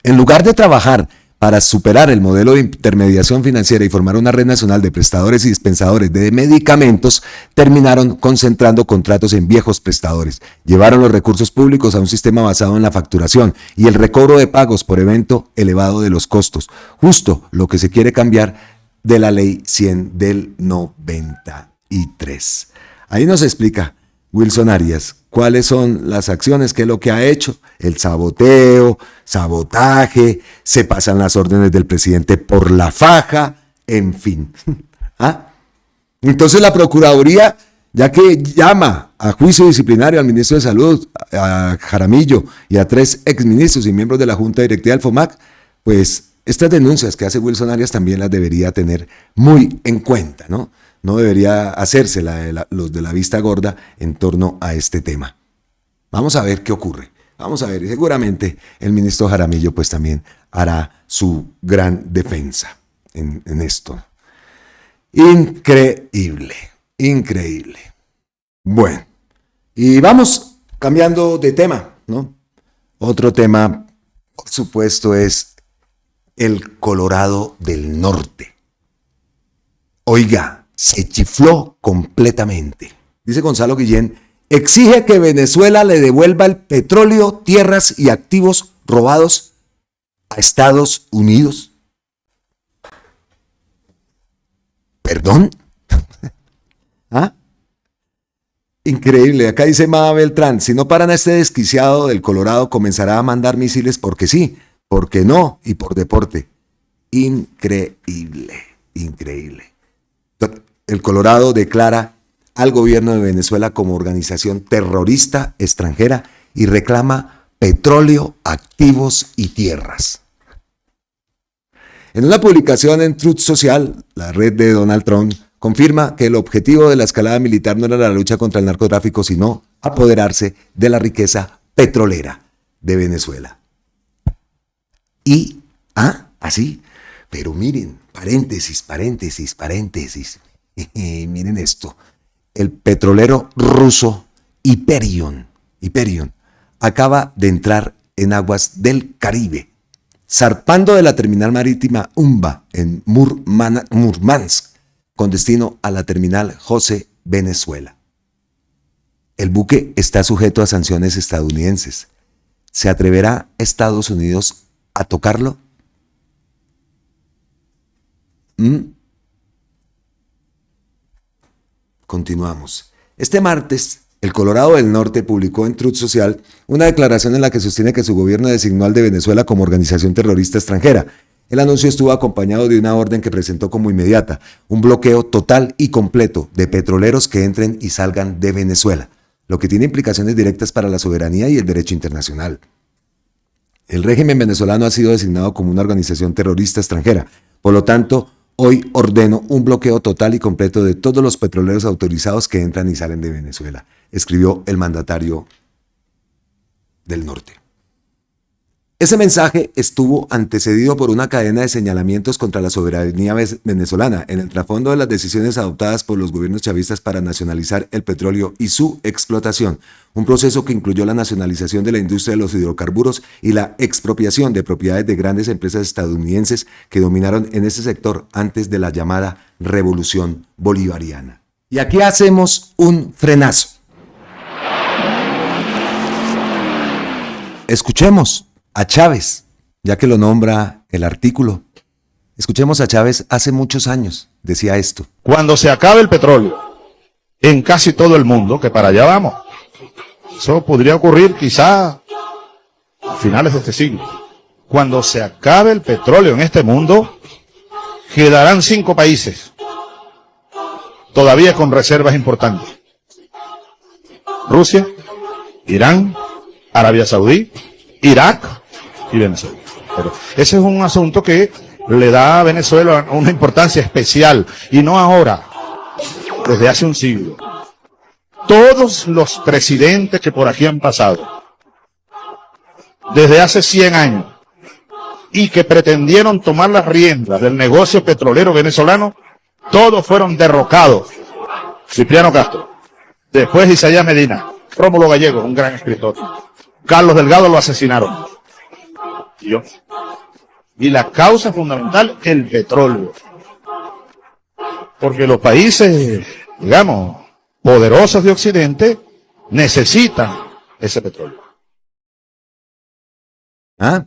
S2: En lugar de trabajar para superar el modelo de intermediación financiera y formar una red nacional de prestadores y dispensadores de medicamentos, terminaron concentrando contratos en viejos prestadores. Llevaron los recursos públicos a un sistema basado en la facturación y el recobro de pagos por evento elevado de los costos, justo lo que se quiere cambiar de la Ley 100 del 93. Ahí nos explica Wilson Arias cuáles son las acciones, qué es lo que ha hecho, el saboteo, sabotaje, se pasan las órdenes del presidente por la faja, en fin. ¿Ah? Entonces la Procuraduría, ya que llama a juicio disciplinario al ministro de Salud, a Jaramillo y a 3 exministros y miembros de la Junta Directiva del FOMAC, pues estas denuncias que hace Wilson Arias también las debería tener muy en cuenta, ¿no? No debería hacerse los de la vista gorda en torno a este tema. Vamos a ver qué ocurre. Vamos a ver, y seguramente el ministro Jaramillo pues también hará su gran defensa en esto. Increíble, increíble. Bueno, y vamos cambiando de tema, ¿no? Otro tema, por supuesto, es el Colorado del Norte. Oiga, se chifló completamente. Dice Gonzalo Guillén, exige que Venezuela le devuelva el petróleo, tierras y activos robados a Estados Unidos. ¿Perdón? ¿Ah? Increíble. Acá dice Mada Beltrán, si no paran a este desquiciado del Colorado, comenzará a mandar misiles porque sí, porque no y por deporte. Increíble, increíble. El Colorado declara al gobierno de Venezuela como organización terrorista extranjera y reclama petróleo, activos y tierras. En una publicación en Truth Social, la red de Donald Trump confirma que el objetivo de la escalada militar no era la lucha contra el narcotráfico, sino apoderarse de la riqueza petrolera de Venezuela. Y, así, pero miren, paréntesis. Miren esto, el petrolero ruso Hyperion acaba de entrar en aguas del Caribe, zarpando de la terminal marítima Umba en Murmansk, con destino a la terminal José, Venezuela. El buque está sujeto a sanciones estadounidenses. ¿Se atreverá Estados Unidos a tocarlo? Continuamos. Este martes, el Colorado del Norte publicó en Truth Social una declaración en la que sostiene que su gobierno designó al de Venezuela como organización terrorista extranjera. El anuncio estuvo acompañado de una orden que presentó como inmediata, un bloqueo total y completo de petroleros que entren y salgan de Venezuela, lo que tiene implicaciones directas para la soberanía y el derecho internacional. El régimen venezolano ha sido designado como una organización terrorista extranjera, por lo tanto, hoy ordeno un bloqueo total y completo de todos los petroleros autorizados que entran y salen de Venezuela, escribió el mandatario del norte. Ese mensaje estuvo antecedido por una cadena de señalamientos contra la soberanía venezolana en el trasfondo de las decisiones adoptadas por los gobiernos chavistas para nacionalizar el petróleo y su explotación, un proceso que incluyó la nacionalización de la industria de los hidrocarburos y la expropiación de propiedades de grandes empresas estadounidenses que dominaron en ese sector antes de la llamada Revolución Bolivariana. Y aquí hacemos un frenazo. Escuchemos a Chávez, ya que lo nombra el artículo. Escuchemos a Chávez hace muchos años, decía esto.
S4: Cuando se acabe el petróleo en casi todo el mundo, que para allá vamos, eso podría ocurrir quizá a finales de este siglo. Cuando se acabe el petróleo en este mundo, quedarán 5 países todavía con reservas importantes: Rusia, Irán, Arabia Saudí, Irak y Venezuela. Pero ese es un asunto que le da a Venezuela una importancia especial, y no ahora, desde hace un siglo. Todos los presidentes que por aquí han pasado, desde hace 100 años, y que pretendieron tomar las riendas del negocio petrolero venezolano, todos fueron derrocados. Cipriano Castro, después Isaías Medina, Rómulo Gallegos, un gran escritor, Carlos Delgado lo asesinaron. Y la causa fundamental, el petróleo. Porque los países, digamos, poderosos de Occidente necesitan ese petróleo.
S2: ¿Ah?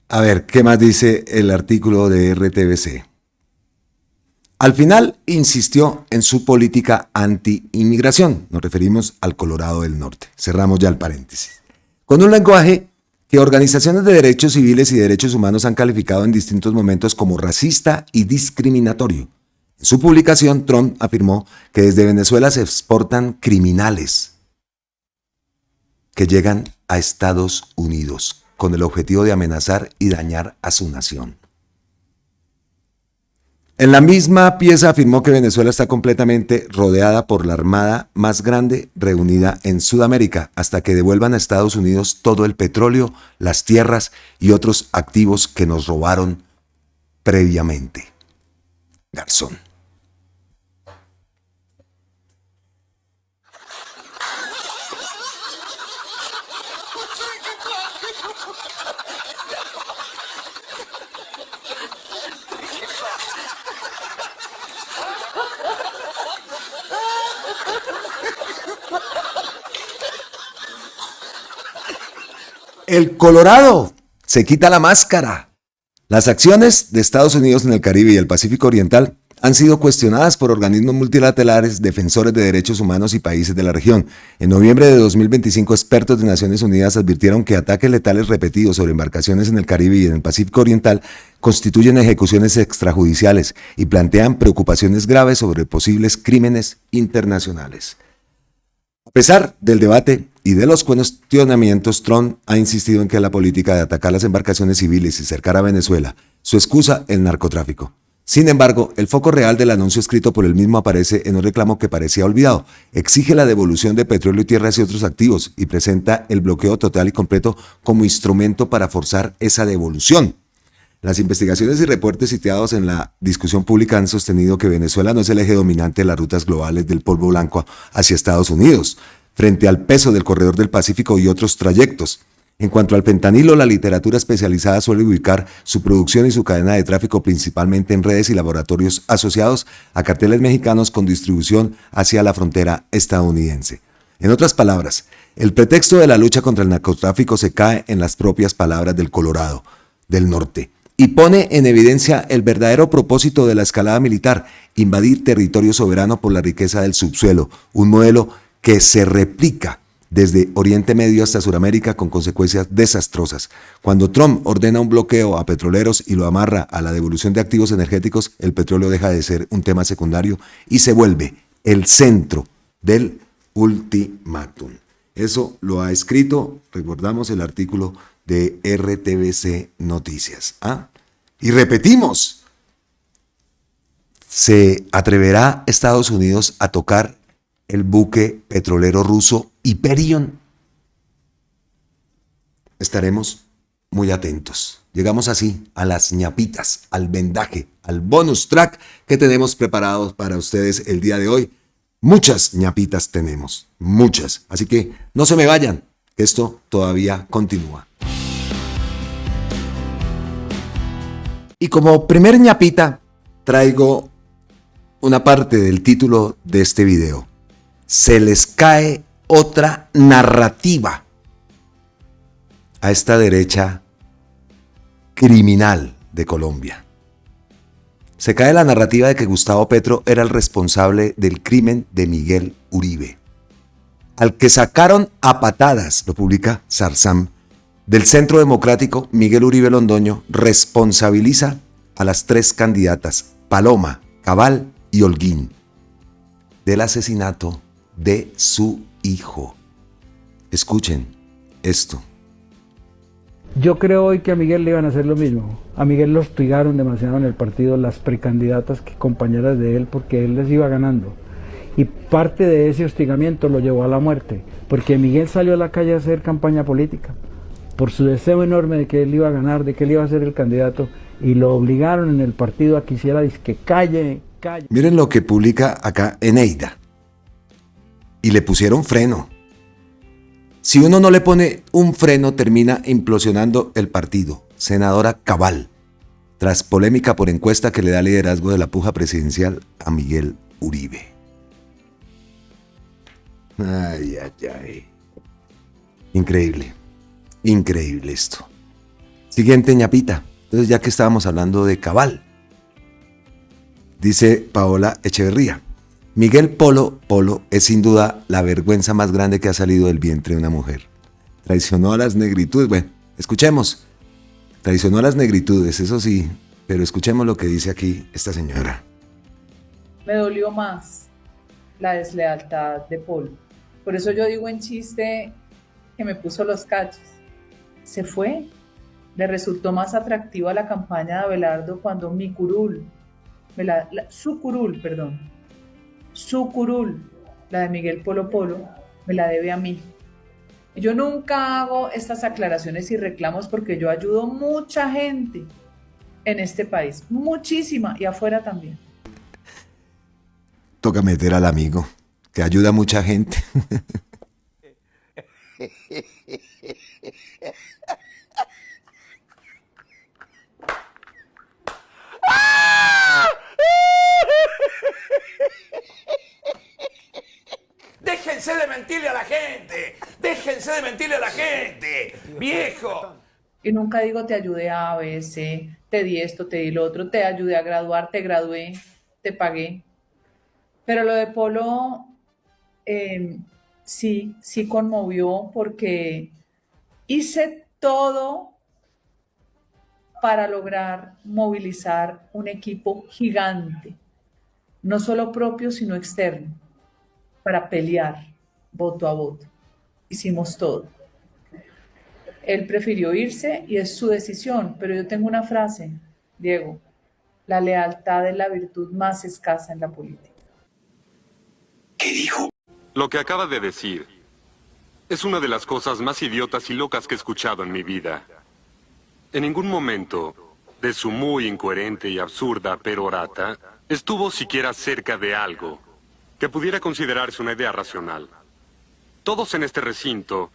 S2: A ver, ¿qué más dice el artículo de RTBC? Al final insistió en su política anti-inmigración. Nos referimos al Colorado del Norte. Cerramos ya el paréntesis. Con un lenguaje que organizaciones de derechos civiles y derechos humanos han calificado en distintos momentos como racista y discriminatorio. En su publicación, Trump afirmó que desde Venezuela se exportan criminales que llegan a Estados Unidos con el objetivo de amenazar y dañar a su nación. En la misma pieza afirmó que Venezuela está completamente rodeada por la armada más grande reunida en Sudamérica hasta que devuelvan a Estados Unidos todo el petróleo, las tierras y otros activos que nos robaron previamente. Garzón. El Colorado se quita la máscara. Las acciones de Estados Unidos en el Caribe y el Pacífico Oriental han sido cuestionadas por organismos multilaterales, defensores de derechos humanos y países de la región. En noviembre de 2025, expertos de Naciones Unidas advirtieron que ataques letales repetidos sobre embarcaciones en el Caribe y en el Pacífico Oriental constituyen ejecuciones extrajudiciales y plantean preocupaciones graves sobre posibles crímenes internacionales. A pesar del debate y de los cuestionamientos, Trump ha insistido en que la política de atacar las embarcaciones civiles y cercar a Venezuela, su excusa, el narcotráfico. Sin embargo, el foco real del anuncio escrito por él mismo aparece en un reclamo que parecía olvidado. Exige la devolución de petróleo y tierras y otros activos y presenta el bloqueo total y completo como instrumento para forzar esa devolución. Las investigaciones y reportes citados en la discusión pública han sostenido que Venezuela no es el eje dominante de las rutas globales del polvo blanco hacia Estados Unidos, frente al peso del corredor del Pacífico y otros trayectos. En cuanto al fentanilo, la literatura especializada suele ubicar su producción y su cadena de tráfico principalmente en redes y laboratorios asociados a carteles mexicanos con distribución hacia la frontera estadounidense. En otras palabras, el pretexto de la lucha contra el narcotráfico se cae en las propias palabras del Colorado del Norte y pone en evidencia el verdadero propósito de la escalada militar: invadir territorio soberano por la riqueza del subsuelo, un modelo que se replica desde Oriente Medio hasta Sudamérica con consecuencias desastrosas. Cuando Trump ordena un bloqueo a petroleros y lo amarra a la devolución de activos energéticos, el petróleo deja de ser un tema secundario y se vuelve el centro del ultimátum. Eso lo ha escrito, recordamos, el artículo de RTBC Noticias. Y repetimos, ¿se atreverá Estados Unidos a tocar el buque petrolero ruso Hyperion? estaremos muy atentos. Llegamos así a las ñapitas, al vendaje, al bonus track que tenemos preparados para ustedes el día de hoy. Muchas ñapitas tenemos, muchas. Así que no se me vayan, que esto todavía continúa. Y como primer ñapita, traigo una parte del título de este video. Se les cae otra narrativa a esta derecha criminal de Colombia. Se cae la narrativa de que Gustavo Petro era el responsable del crimen de Miguel Uribe, al que sacaron a patadas, lo publica Sarsam, del Centro Democrático. Miguel Uribe Londoño responsabiliza a las 3 candidatas, Paloma, Cabal y Holguín, del asesinato de su hijo. Escuchen esto.
S5: Yo creo hoy que a Miguel le iban a hacer lo mismo. A Miguel lo hostigaron demasiado en el partido las precandidatas compañeras de él porque él les iba ganando. Y parte de ese hostigamiento lo llevó a la muerte, porque Miguel salió a la calle a hacer campaña política por su deseo enorme de que él iba a ganar, de que él iba a ser el candidato, y lo obligaron en el partido a que hiciera que calle.
S2: Miren lo que publica acá Eneida. Y le pusieron freno. Si uno no le pone un freno, termina implosionando el partido. Senadora Cabal, tras polémica por encuesta que le da liderazgo de la puja presidencial a Miguel Uribe. Ay, ay, ay. Increíble. Increíble esto. Siguiente ñapita. Entonces, ya que estábamos hablando de Cabal, dice Paola Echeverría: Miguel Polo es sin duda la vergüenza más grande que ha salido del vientre de una mujer. Traicionó a las negritudes. Bueno, escuchemos. Traicionó a las negritudes, eso sí, pero escuchemos lo que dice aquí esta señora.
S6: Me dolió más la deslealtad de Polo. Por eso yo digo en chiste que me puso los cachos. Se fue. Le resultó más atractiva la campaña de Abelardo cuando su curul, la de Miguel Polo, me la debe a mí. Yo nunca hago estas aclaraciones y reclamos porque yo ayudo mucha gente en este país, muchísima, y afuera también.
S2: Toca meter al amigo, que ayuda a mucha gente.
S7: Déjense de mentirle a la gente, déjense de mentirle a la gente, viejo.
S6: Y nunca digo te ayudé a B, C, te di esto, te di lo otro, te ayudé a graduar, te gradué, te pagué. Pero lo de Polo sí conmovió porque hice todo para lograr movilizar un equipo gigante, no solo propio, sino externo, para pelear voto a voto. Hicimos todo. Él prefirió irse y es su decisión, pero yo tengo una frase, Diego: la lealtad es la virtud más escasa en la política.
S2: ¿Qué dijo?
S8: Lo que acaba de decir es una de las cosas más idiotas y locas que he escuchado en mi vida. En ningún momento de su muy incoherente y absurda perorata estuvo siquiera cerca de algo que pudiera considerarse una idea racional. Todos en este recinto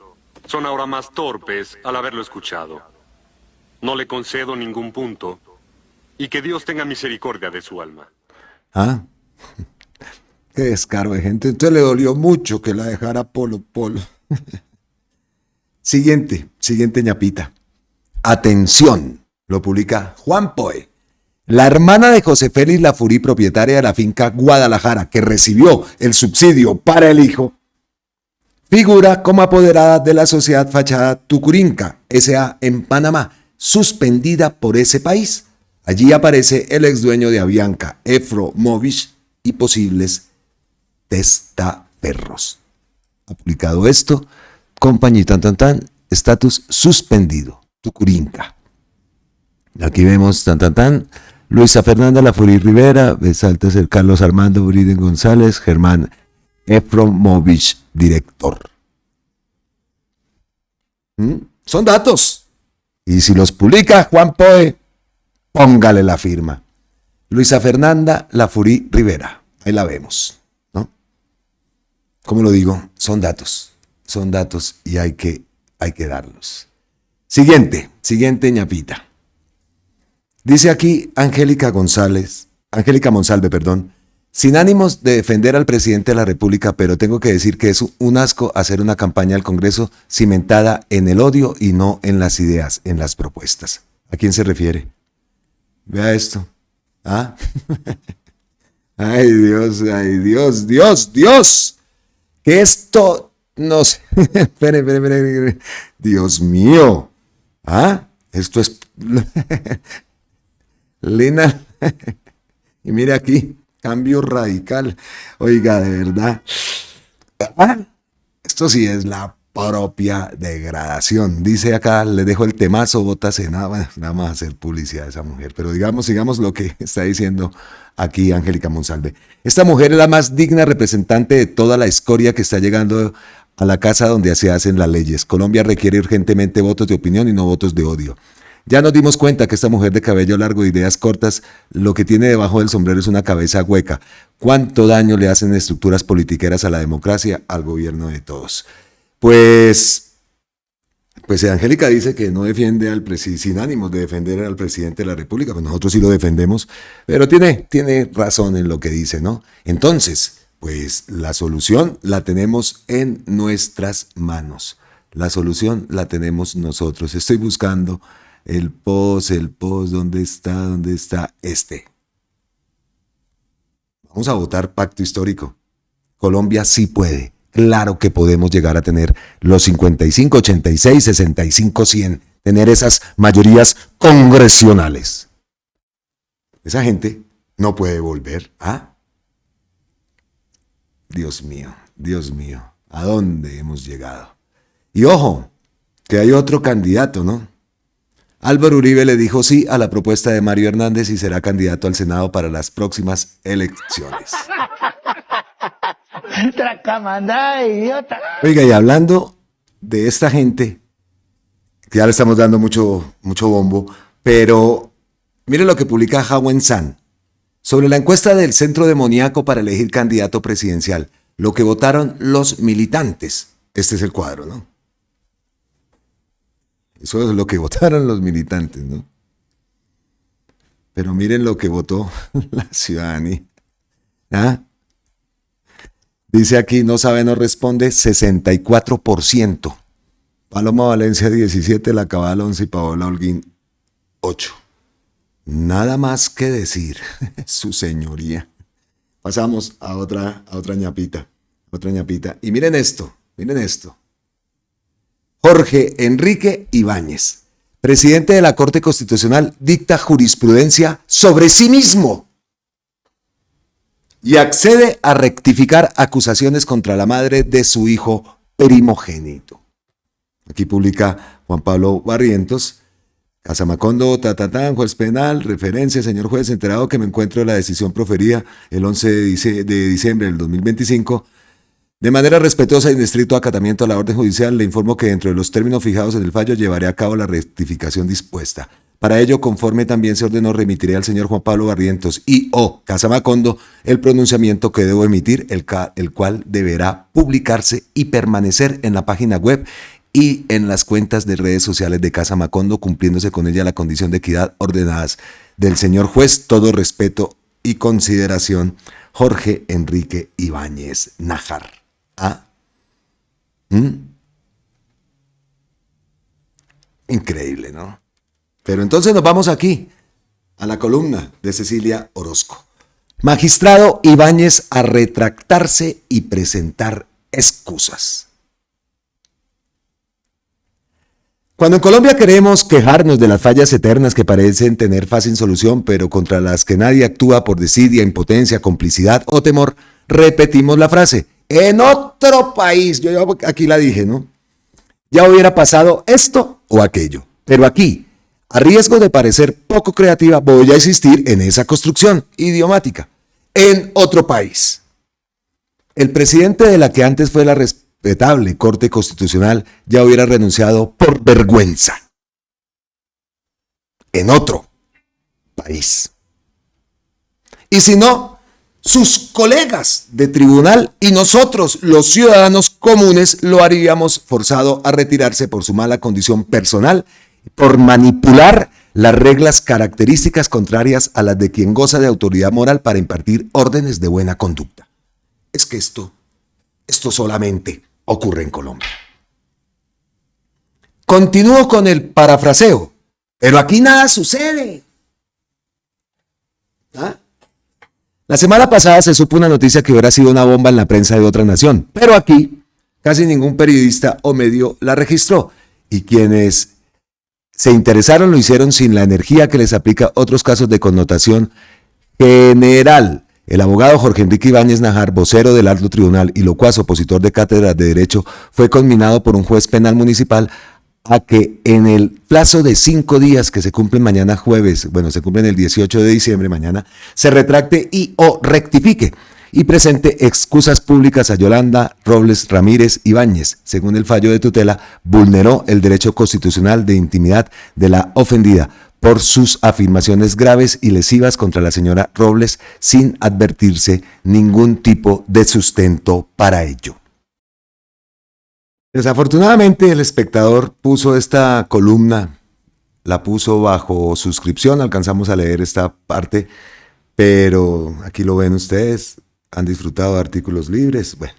S8: son ahora más torpes al haberlo escuchado. No le concedo ningún punto y que Dios tenga misericordia de su alma.
S2: Ah, qué descaro de gente. Entonces le dolió mucho que la dejara Polo. Siguiente ñapita. Atención, lo publica Juan Poe. La hermana de José Félix Lafurí, propietaria de la finca Guadalajara, que recibió el subsidio para el hijo, figura como apoderada de la sociedad fachada Tucurinca S.A. en Panamá, suspendida por ese país. Allí aparece el ex dueño de Avianca, Efro Movich, y posibles testaferros. Ha publicado esto, compañía estatus suspendido, Tucurinca. Aquí vemos Luisa Fernanda Lafurí Rivera, Besaltes el Carlos Armando Briden González, Germán Efromovich, director. Son datos. Y si los publica Juan Poe, póngale la firma. Luisa Fernanda Lafurí Rivera. Ahí la vemos, ¿no? Como lo digo, son datos y hay que darlos. Siguiente, ñapita. Dice aquí Angélica Monsalve, perdón. Sin ánimos de defender al presidente de la República, pero tengo que decir que es un asco hacer una campaña al Congreso cimentada en el odio y no en las ideas, en las propuestas. ¿A quién se refiere? Vea esto. ¿Ah? Ay, Dios. Que esto no sé. Espere. Dios mío. ¿Ah? Esto es... Lina. Y mire aquí. Cambio radical. Oiga, de verdad. Esto sí es la propia degradación. Dice acá, le dejo el temazo, bótase nada. Bueno, nada más hacer publicidad de esa mujer. Pero sigamos lo que está diciendo aquí Angélica Monsalve. Esta mujer es la más digna representante de toda la escoria que está llegando a la casa donde se hacen las leyes. Colombia requiere urgentemente votos de opinión y no votos de odio. Ya nos dimos cuenta que esta mujer de cabello largo y ideas cortas, lo que tiene debajo del sombrero es una cabeza hueca. ¿Cuánto daño le hacen estructuras politiqueras a la democracia, al gobierno de todos? Pues Angélica dice que no defiende al presidente, sin ánimos de defender al presidente de la República, pues nosotros sí lo defendemos, pero tiene razón en lo que dice, ¿no? Entonces, pues la solución la tenemos en nuestras manos. La solución la tenemos nosotros. Estoy buscando el post, ¿dónde está este? Vamos a votar pacto histórico. Colombia sí puede. Claro que podemos llegar a tener los 55, 86, 65, 100. Tener esas mayorías congresionales. Esa gente no puede volver a... Dios mío, ¿a dónde hemos llegado? Y ojo, que hay otro candidato, ¿no? Álvaro Uribe le dijo sí a la propuesta de Mario Hernández y será candidato al Senado para las próximas elecciones.
S9: Tracamandá, idiota.
S2: Oiga, y hablando de esta gente, que ya le estamos dando mucho bombo, pero mire lo que publica Hawen San sobre la encuesta del Centro Demoníaco para elegir candidato presidencial, lo que votaron los militantes. Este es el cuadro, ¿no? Eso es lo que votaron los militantes, ¿no? Pero miren lo que votó la ciudadanía. ¿Ah? Dice aquí, no sabe, no responde, 64%. Paloma Valencia, 17%, La Cabal, 11% y Paola Holguín, 8%. Nada más que decir, su señoría. Pasamos a otra ñapita. Y miren esto. Jorge Enrique Ibáñez, presidente de la Corte Constitucional, dicta jurisprudencia sobre sí mismo y accede a rectificar acusaciones contra la madre de su hijo primogénito. Aquí publica Juan Pablo Barrientos, Casamacondo, juez penal, referencia, señor juez, enterado que me encuentro de la decisión proferida el 11 de diciembre del 2025, de manera respetuosa y en estricto acatamiento a la orden judicial, le informo que dentro de los términos fijados en el fallo llevaré a cabo la rectificación dispuesta. Para ello, conforme también se ordenó, remitiré al señor Juan Pablo Barrientos y Casamacondo el pronunciamiento que debo emitir, el cual deberá publicarse y permanecer en la página web y en las cuentas de redes sociales de Casamacondo, cumpliéndose con ella la condición de equidad ordenadas del señor juez. Todo respeto y consideración, Jorge Enrique Ibáñez Nájar. Increíble, ¿no? Pero entonces nos vamos aquí, a la columna de Cecilia Orozco. Magistrado Ibáñez a retractarse y presentar excusas. Cuando en Colombia queremos quejarnos de las fallas eternas que parecen tener fácil solución, pero contra las que nadie actúa por desidia, impotencia, complicidad o temor, repetimos la frase: en otro país, yo aquí la dije, ¿no? Ya hubiera pasado esto o aquello. Pero aquí, a riesgo de parecer poco creativa, voy a insistir en esa construcción idiomática. En otro país. El presidente de la que antes fue la respetable Corte Constitucional ya hubiera renunciado por vergüenza en otro país. Y si no, sus colegas de tribunal y nosotros, los ciudadanos comunes, lo haríamos forzado a retirarse por su mala condición personal, por manipular las reglas características contrarias a las de quien goza de autoridad moral para impartir órdenes de buena conducta. Es que esto solamente ocurre en Colombia. Continúo con el parafraseo, pero aquí nada sucede. ¿Ah? La semana pasada se supo una noticia que hubiera sido una bomba en la prensa de otra nación, pero aquí casi ningún periodista o medio la registró, y quienes se interesaron lo hicieron sin la energía que les aplica otros casos de connotación general. El abogado Jorge Enrique Ibáñez Najar, vocero del Alto Tribunal y locuaz opositor de cátedras de Derecho, fue conminado por un juez penal municipal a que en el plazo de 5 días que se cumplen mañana jueves, se cumplen el 18 de diciembre mañana, se retracte y o rectifique y presente excusas públicas a Yolanda Robles Ramírez Ibáñez. Según el fallo de tutela, vulneró el derecho constitucional de intimidad de la ofendida por sus afirmaciones graves y lesivas contra la señora Robles sin advertirse ningún tipo de sustento para ello. Desafortunadamente, El Espectador puso esta columna, la puso bajo suscripción, alcanzamos a leer esta parte, pero aquí lo ven ustedes, han disfrutado de artículos libres. Bueno,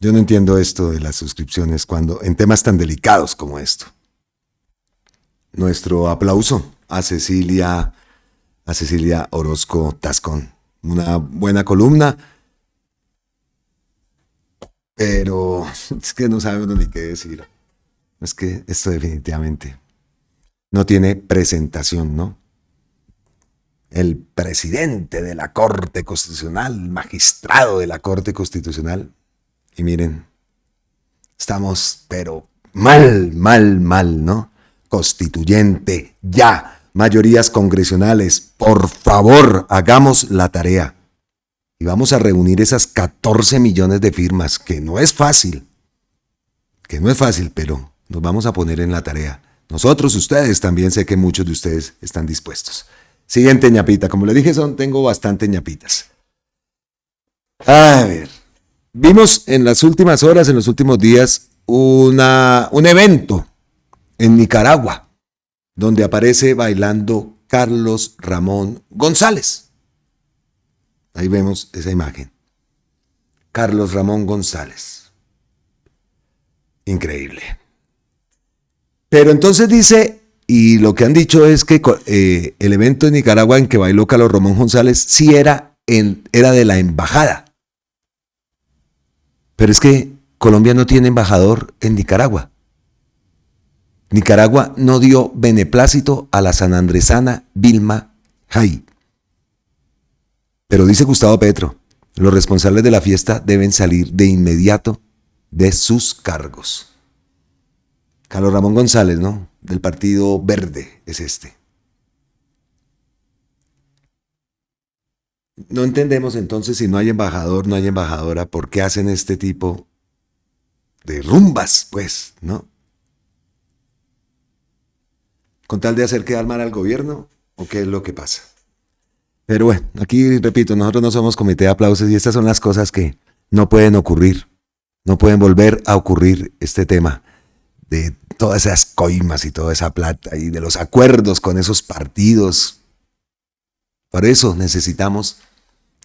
S2: yo no entiendo esto de las suscripciones cuando en temas tan delicados como esto. Nuestro aplauso a Cecilia Orozco Tascón, una buena columna. Pero es que no sabe uno ni qué decir. Es que esto definitivamente no tiene presentación, ¿no? El presidente de la Corte Constitucional, magistrado de la Corte Constitucional. Y miren, estamos pero mal, ¿no? Constituyente, ya. Mayorías congresionales, por favor, hagamos la tarea. Y vamos a reunir esas 14 millones de firmas, que no es fácil, pero nos vamos a poner en la tarea. Nosotros, ustedes, también sé que muchos de ustedes están dispuestos. Siguiente ñapita, como les dije, tengo bastante ñapitas. A ver, vimos en las últimas horas, en los últimos días, un evento en Nicaragua, donde aparece bailando Carlos Ramón González. Ahí vemos esa imagen. Carlos Ramón González. Increíble. Pero entonces dice, y lo que han dicho es que el evento en Nicaragua en que bailó Carlos Ramón González sí era de la embajada. Pero es que Colombia no tiene embajador en Nicaragua. Nicaragua no dio beneplácito a la sanandresana Vilma Jai. Pero dice Gustavo Petro, los responsables de la fiesta deben salir de inmediato de sus cargos. Carlos Ramón González, ¿no? Del Partido Verde es este. No entendemos entonces, si no hay embajador, no hay embajadora, ¿por qué hacen este tipo de rumbas, pues, no? ¿Con tal de hacer quedar mal al gobierno? ¿O qué es lo que pasa? Pero bueno, aquí repito, nosotros no somos comité de aplausos y estas son las cosas que no pueden ocurrir. No pueden volver a ocurrir este tema de todas esas coimas y toda esa plata y de los acuerdos con esos partidos. Por eso necesitamos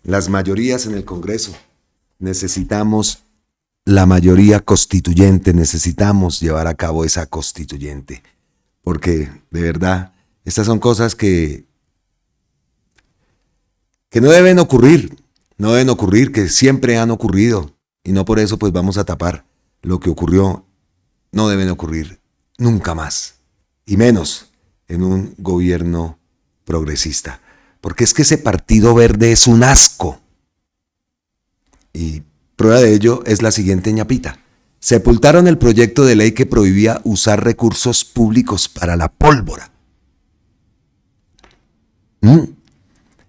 S2: las mayorías en el Congreso. Necesitamos la mayoría constituyente. Necesitamos llevar a cabo esa constituyente. Porque, de verdad, estas son cosas que no deben ocurrir, que siempre han ocurrido, y no por eso pues vamos a tapar lo que ocurrió. No deben ocurrir nunca más, y menos en un gobierno progresista, porque es que ese Partido Verde es un asco. Y prueba de ello es la siguiente ñapita. Sepultaron el proyecto de ley que prohibía usar recursos públicos para la pólvora.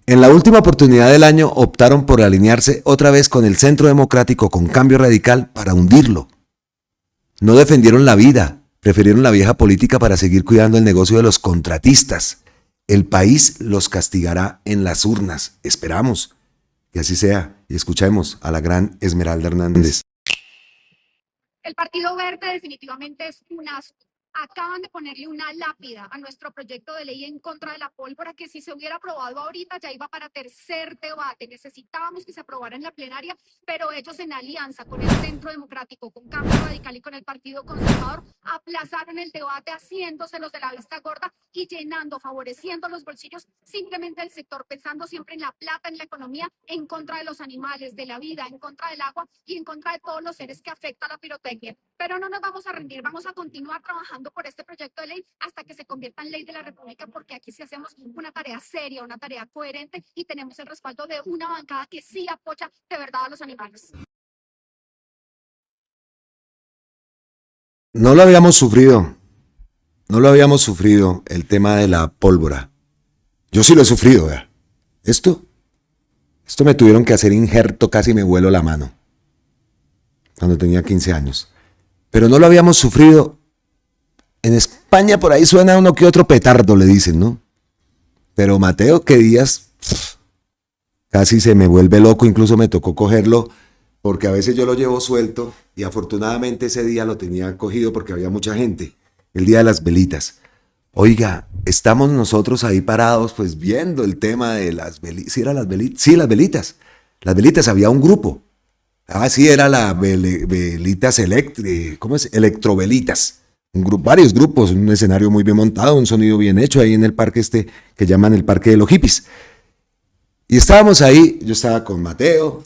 S2: En la última oportunidad del año optaron por alinearse otra vez con el Centro Democrático con Cambio Radical para hundirlo. No defendieron la vida, prefirieron la vieja política para seguir cuidando el negocio de los contratistas. El país los castigará en las urnas. Esperamos que así sea y escuchemos a la gran Esmeralda Hernández.
S10: El Partido Verde definitivamente es un asco. Acaban de ponerle una lápida a nuestro proyecto de ley en contra de la pólvora que si se hubiera aprobado ahorita ya iba para tercer debate. Necesitábamos que se aprobara en la plenaria, pero ellos en alianza con el Centro Democrático, con Cambio Radical y con el Partido Conservador aplazaron el debate haciéndoselos de la vista gorda y llenando, favoreciendo los bolsillos simplemente del sector, pensando siempre en la plata, en la economía, en contra de los animales, de la vida, en contra del agua y en contra de todos los seres que afecta la pirotecnia. Pero no nos vamos a rendir, vamos a continuar trabajando por este proyecto de ley hasta que se convierta en ley de la República, porque aquí sí hacemos una tarea seria, una tarea coherente y tenemos el respaldo de una bancada que sí apoya de verdad a los animales.
S2: No lo habíamos sufrido el tema de la pólvora. Yo sí lo he sufrido, ¿verdad? Esto me tuvieron que hacer injerto, casi me vuelo la mano, cuando tenía 15 años. Pero no lo habíamos sufrido. En España por ahí suena uno que otro petardo, le dicen, ¿no? Pero Mateo, qué días, casi se me vuelve loco, incluso me tocó cogerlo, porque a veces yo lo llevo suelto, y afortunadamente ese día lo tenía cogido porque había mucha gente, el día de las velitas. Oiga, estamos nosotros ahí parados, pues viendo el tema de las velitas. ¿Sí eran las velitas? Sí, las velitas. Las velitas, había un grupo. Ah, sí, era la velitas electrovelitas. Varios grupos, un escenario muy bien montado, un sonido bien hecho ahí en el parque que llaman el Parque de los Hippies. Y estábamos ahí, yo estaba con Mateo,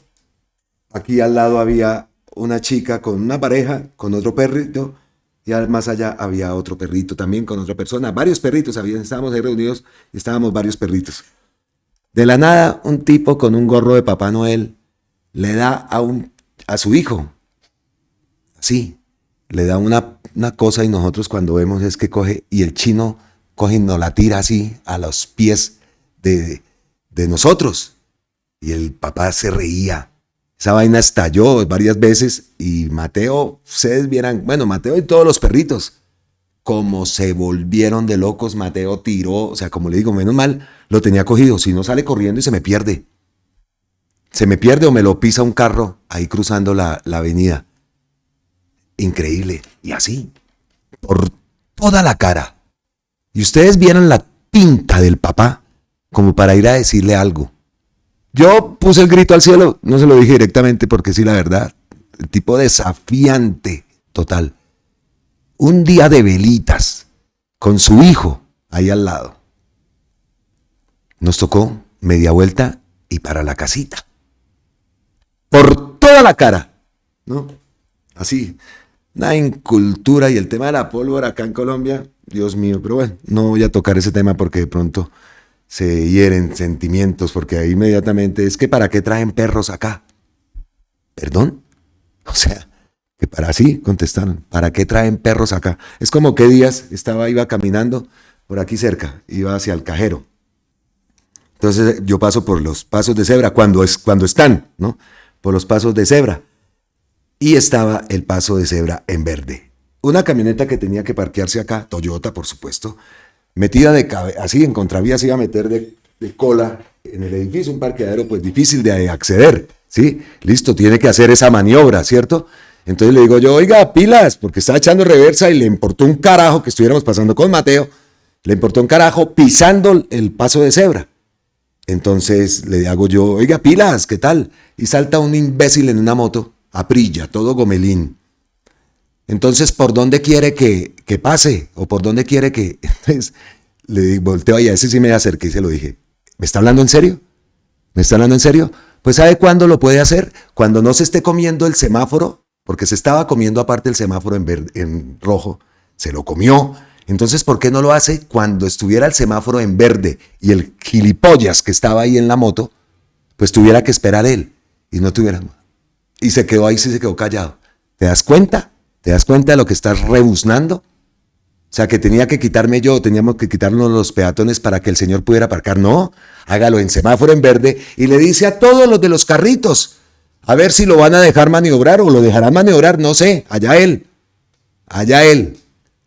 S2: aquí al lado había una chica con una pareja, con otro perrito, y más allá había otro perrito también con otra persona, varios perritos, estábamos ahí reunidos y estábamos varios perritos. De la nada, un tipo con un gorro de Papá Noel le da a su hijo, así, le da una cosa y nosotros cuando vemos es que coge y el chino coge y nos la tira así a los pies de nosotros. Y el papá se reía. Esa vaina estalló varias veces y Mateo, ustedes vieran, bueno, Mateo y todos los perritos, como se volvieron de locos. Mateo tiró, o sea, como le digo, menos mal lo tenía cogido, si no sale corriendo y se me pierde. Se me pierde o me lo pisa un carro ahí cruzando la avenida. Increíble. Y así, por toda la cara. Y ustedes vieron la pinta del papá como para ir a decirle algo. Yo puse el grito al cielo, no se lo dije directamente porque sí, la verdad, el tipo desafiante total. Un día de velitas con su hijo ahí al lado. Nos tocó media vuelta y para la casita. Por toda la cara, ¿no? Así. Una incultura y el tema de la pólvora acá en Colombia, Dios mío, pero bueno, no voy a tocar ese tema porque de pronto se hieren sentimientos, porque ahí inmediatamente es que ¿para qué traen perros acá? ¿Perdón? O sea, que para así contestaron, ¿para qué traen perros acá? Es como que días iba caminando por aquí cerca, iba hacia el cajero. Entonces yo paso por los pasos de cebra, cuando están, ¿no? Por los pasos de cebra. Y estaba el paso de cebra en verde. Una camioneta que tenía que parquearse acá, Toyota por supuesto, metida así en contravía, se iba a meter de cola en el edificio, un parqueadero pues difícil de acceder, ¿sí? Listo, tiene que hacer esa maniobra, ¿cierto? Entonces le digo yo, oiga, pilas, porque estaba echando reversa y le importó un carajo que estuviéramos pasando con Mateo, le importó un carajo pisando el paso de cebra. Entonces le hago yo, oiga, pilas, ¿qué tal? Y salta un imbécil en una moto, a prilla, todo gomelín. Entonces, ¿por dónde quiere que pase? ¿O por dónde quiere que...? Entonces, le volteo y a ese sí me acerqué y se lo dije, ¿me está hablando en serio? ¿Me está hablando en serio? Pues ¿sabe cuándo lo puede hacer? Cuando no se esté comiendo el semáforo, porque se estaba comiendo aparte el semáforo en rojo, se lo comió. Entonces, ¿por qué no lo hace cuando estuviera el semáforo en verde y el gilipollas que estaba ahí en la moto, pues tuviera que esperar él y no tuviera... Y se quedó ahí, sí se quedó callado. ¿Te das cuenta? ¿Te das cuenta de lo que estás rebuznando? O sea, que tenía que quitarme yo, teníamos que quitarnos los peatones para que el señor pudiera aparcar. No, hágalo en semáforo en verde y le dice a todos los de los carritos, a ver si lo van a dejar maniobrar o lo dejarán maniobrar, no sé, allá él.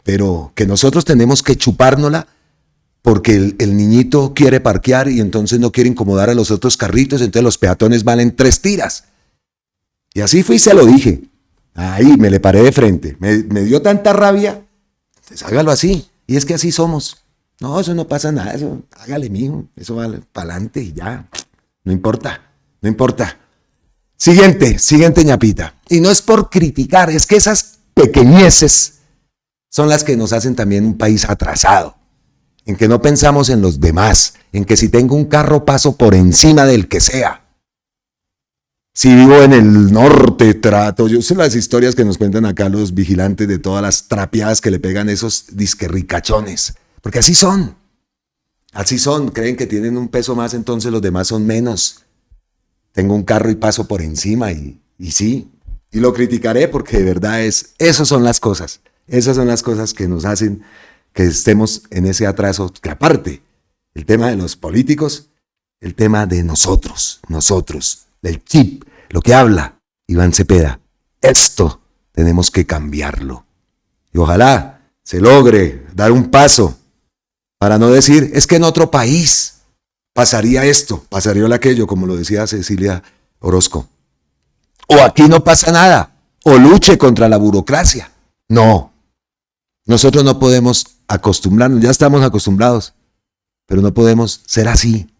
S2: Pero que nosotros tenemos que chupárnosla porque el niñito quiere parquear y entonces no quiere incomodar a los otros carritos, entonces los peatones valen 3 tiras. Y así fui y se lo dije. Ahí me le paré de frente. Me dio tanta rabia. Entonces hágalo así. Y es que así somos. No, eso no pasa nada. Eso, hágale, mijo. Eso va para adelante y ya. No importa. Siguiente ñapita. Y no es por criticar, es que esas pequeñeces son las que nos hacen también un país atrasado. En que no pensamos en los demás. En que si tengo un carro paso por encima del que sea. Si vivo en el norte, trato. Yo sé las historias que nos cuentan acá los vigilantes de todas las trapeadas que le pegan esos disque ricachones. Porque así son. Creen que tienen un peso más, entonces los demás son menos. Tengo un carro y paso por encima y sí. Y lo criticaré porque de verdad esas son las cosas. Esas son las cosas que nos hacen que estemos en ese atraso. Que aparte, el tema de los políticos, el tema de nosotros. El chip, lo que habla Iván Cepeda, esto tenemos que cambiarlo. Y ojalá se logre dar un paso para no decir, es que en otro país pasaría esto, pasaría aquello, como lo decía Cecilia Orozco. O aquí no pasa nada, o luche contra la burocracia. No, nosotros no podemos acostumbrarnos, ya estamos acostumbrados, pero no podemos ser así.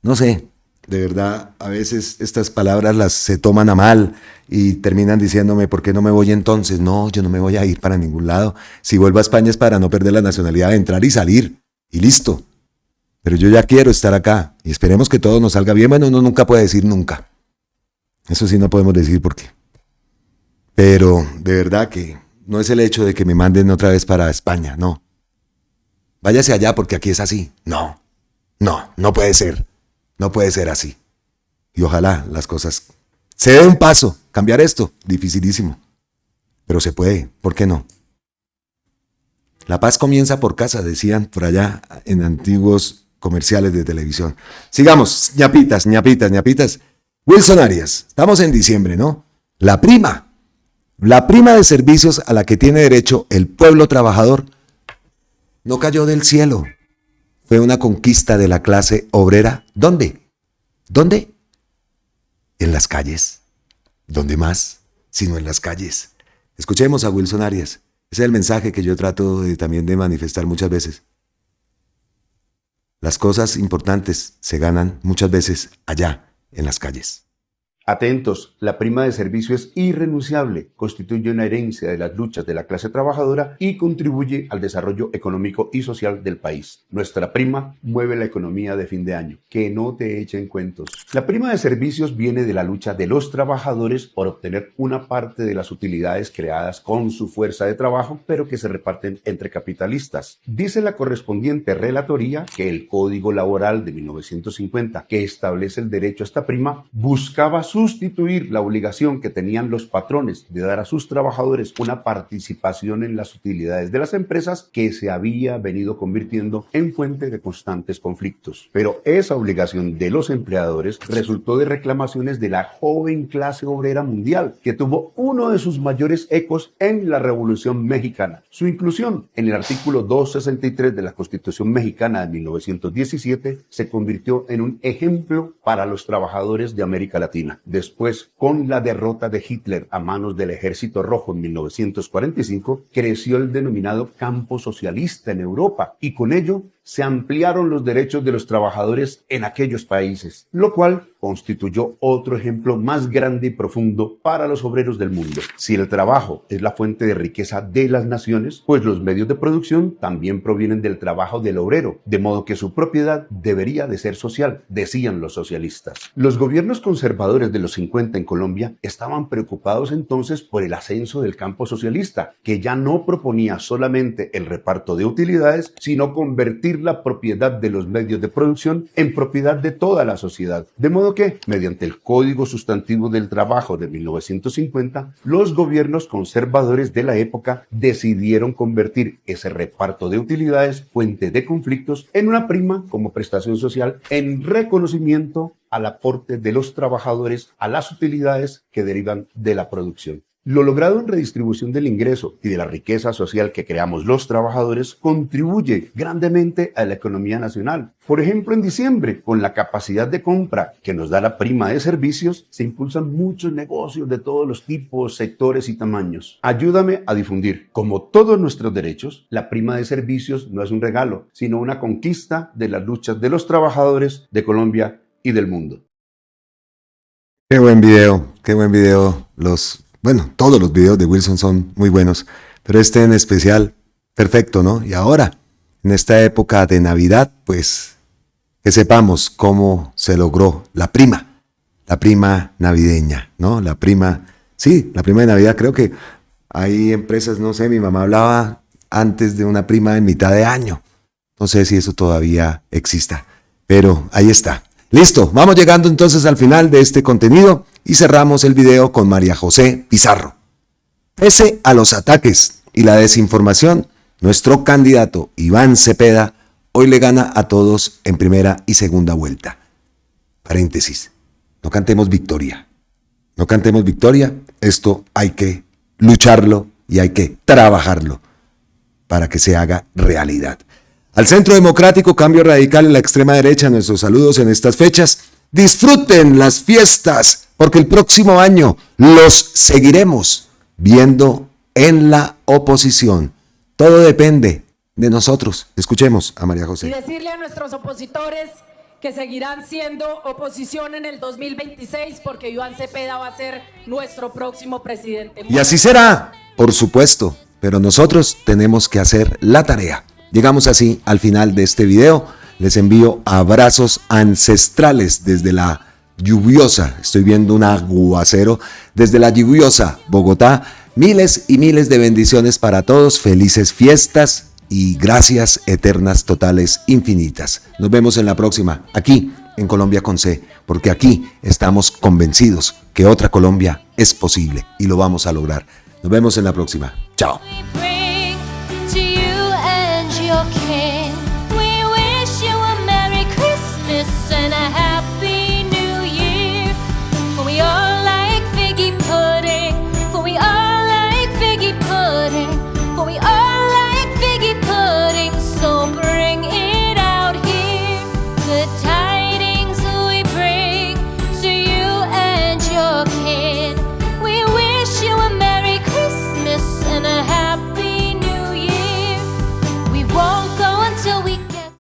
S2: No sé. De verdad, a veces estas palabras se toman a mal y terminan diciéndome, ¿por qué no me voy entonces? No, yo no me voy a ir para ningún lado. Si vuelvo a España es para no perder la nacionalidad, de entrar y salir, y listo. Pero yo ya quiero estar acá y esperemos que todo nos salga bien. Bueno, uno nunca puede decir nunca. Eso sí no podemos decir por qué. Pero de verdad que no es el hecho de que me manden otra vez para España, no. Váyase allá porque aquí es así. No puede ser. No puede ser así. Y ojalá las cosas se den un paso. Cambiar esto, dificilísimo. Pero se puede, ¿por qué no? La paz comienza por casa, decían por allá en antiguos comerciales de televisión. Sigamos, ñapitas. Wilson Arias, estamos en diciembre, ¿no? La prima de servicios a la que tiene derecho el pueblo trabajador no cayó del cielo. Fue una conquista de la clase obrera. ¿Dónde? En las calles. ¿Dónde más? Sino en las calles. Escuchemos a Wilson Arias. Ese es el mensaje que yo trato también de manifestar muchas veces. Las cosas importantes se ganan muchas veces allá, en las calles.
S11: Atentos, la prima de servicio es irrenunciable, constituye una herencia de las luchas de la clase trabajadora y contribuye al desarrollo económico y social del país. Nuestra prima mueve la economía de fin de año. Que no te echen cuentos. La prima de servicios viene de la lucha de los trabajadores por obtener una parte de las utilidades creadas con su fuerza de trabajo, pero que se reparten entre capitalistas. Dice la correspondiente relatoría que el Código Laboral de 1950, que establece el derecho a esta prima, buscaba sustituir la obligación que tenían los patrones de dar a sus trabajadores una participación en las utilidades de las empresas, que se había venido convirtiendo en fuente de constantes conflictos. Pero esa obligación de los empleadores resultó de reclamaciones de la joven clase obrera mundial, que tuvo uno de sus mayores ecos en la Revolución Mexicana. Su inclusión en el artículo 263 de la Constitución Mexicana de 1917 se convirtió en un ejemplo para los trabajadores de América Latina. Después, con la derrota de Hitler a manos del Ejército Rojo en 1945, creció el denominado campo socialista en Europa y con ello se ampliaron los derechos de los trabajadores en aquellos países, lo cual constituyó otro ejemplo más grande y profundo para los obreros del mundo. Si el trabajo es la fuente de riqueza de las naciones, pues los medios de producción también provienen del trabajo del obrero, de modo que su propiedad debería de ser social, decían los socialistas. Los gobiernos conservadores de los 50 en Colombia estaban preocupados entonces por el ascenso del campo socialista, que ya no proponía solamente el reparto de utilidades, sino convertir convertir la propiedad de los medios de producción en propiedad de toda la sociedad. De modo que, mediante el Código Sustantivo del Trabajo de 1950, los gobiernos conservadores de la época decidieron convertir ese reparto de utilidades, fuente de conflictos, en una prima como prestación social en reconocimiento al aporte de los trabajadores a las utilidades que derivan de la producción. Lo logrado en redistribución del ingreso y de la riqueza social que creamos los trabajadores contribuye grandemente a la economía nacional. Por ejemplo, en diciembre, con la capacidad de compra que nos da la prima de servicios, se impulsan muchos negocios de todos los tipos, sectores y tamaños. Ayúdame a difundir. Como todos nuestros derechos, la prima de servicios no es un regalo, sino una conquista de las luchas de los trabajadores de Colombia y del mundo.
S2: Qué buen video, qué buen video. Bueno, todos los videos de Wilson son muy buenos, pero este en especial, perfecto, ¿no? Y ahora, en esta época de Navidad, pues, que sepamos cómo se logró la prima navideña, ¿no? La prima de Navidad. Creo que hay empresas, no sé, mi mamá hablaba antes de una prima en mitad de año. No sé si eso todavía exista, pero ahí está. Listo, vamos llegando entonces al final de este contenido y cerramos el video con María José Pizarro. Pese a los ataques y la desinformación, nuestro candidato Iván Cepeda hoy le gana a todos en primera y segunda vuelta. Paréntesis, no cantemos victoria. No cantemos victoria, esto hay que lucharlo y hay que trabajarlo para que se haga realidad. Al Centro Democrático, Cambio Radical y la extrema derecha, nuestros saludos en estas fechas. Disfruten las fiestas, porque el próximo año los seguiremos viendo en la oposición. Todo depende de nosotros. Escuchemos a María José.
S12: Y decirle a nuestros opositores que seguirán siendo oposición en el 2026, porque Iván Cepeda va a ser nuestro próximo presidente.
S2: Y así será, por supuesto, pero nosotros tenemos que hacer la tarea. Llegamos así al final de este video. Les envío abrazos ancestrales desde la lluviosa, estoy viendo un aguacero, desde la lluviosa Bogotá. Miles y miles de bendiciones para todos, felices fiestas y gracias eternas, totales, infinitas. Nos vemos en la próxima, aquí en Colombia con C, porque aquí estamos convencidos que otra Colombia es posible y lo vamos a lograr. Nos vemos en la próxima. Chao.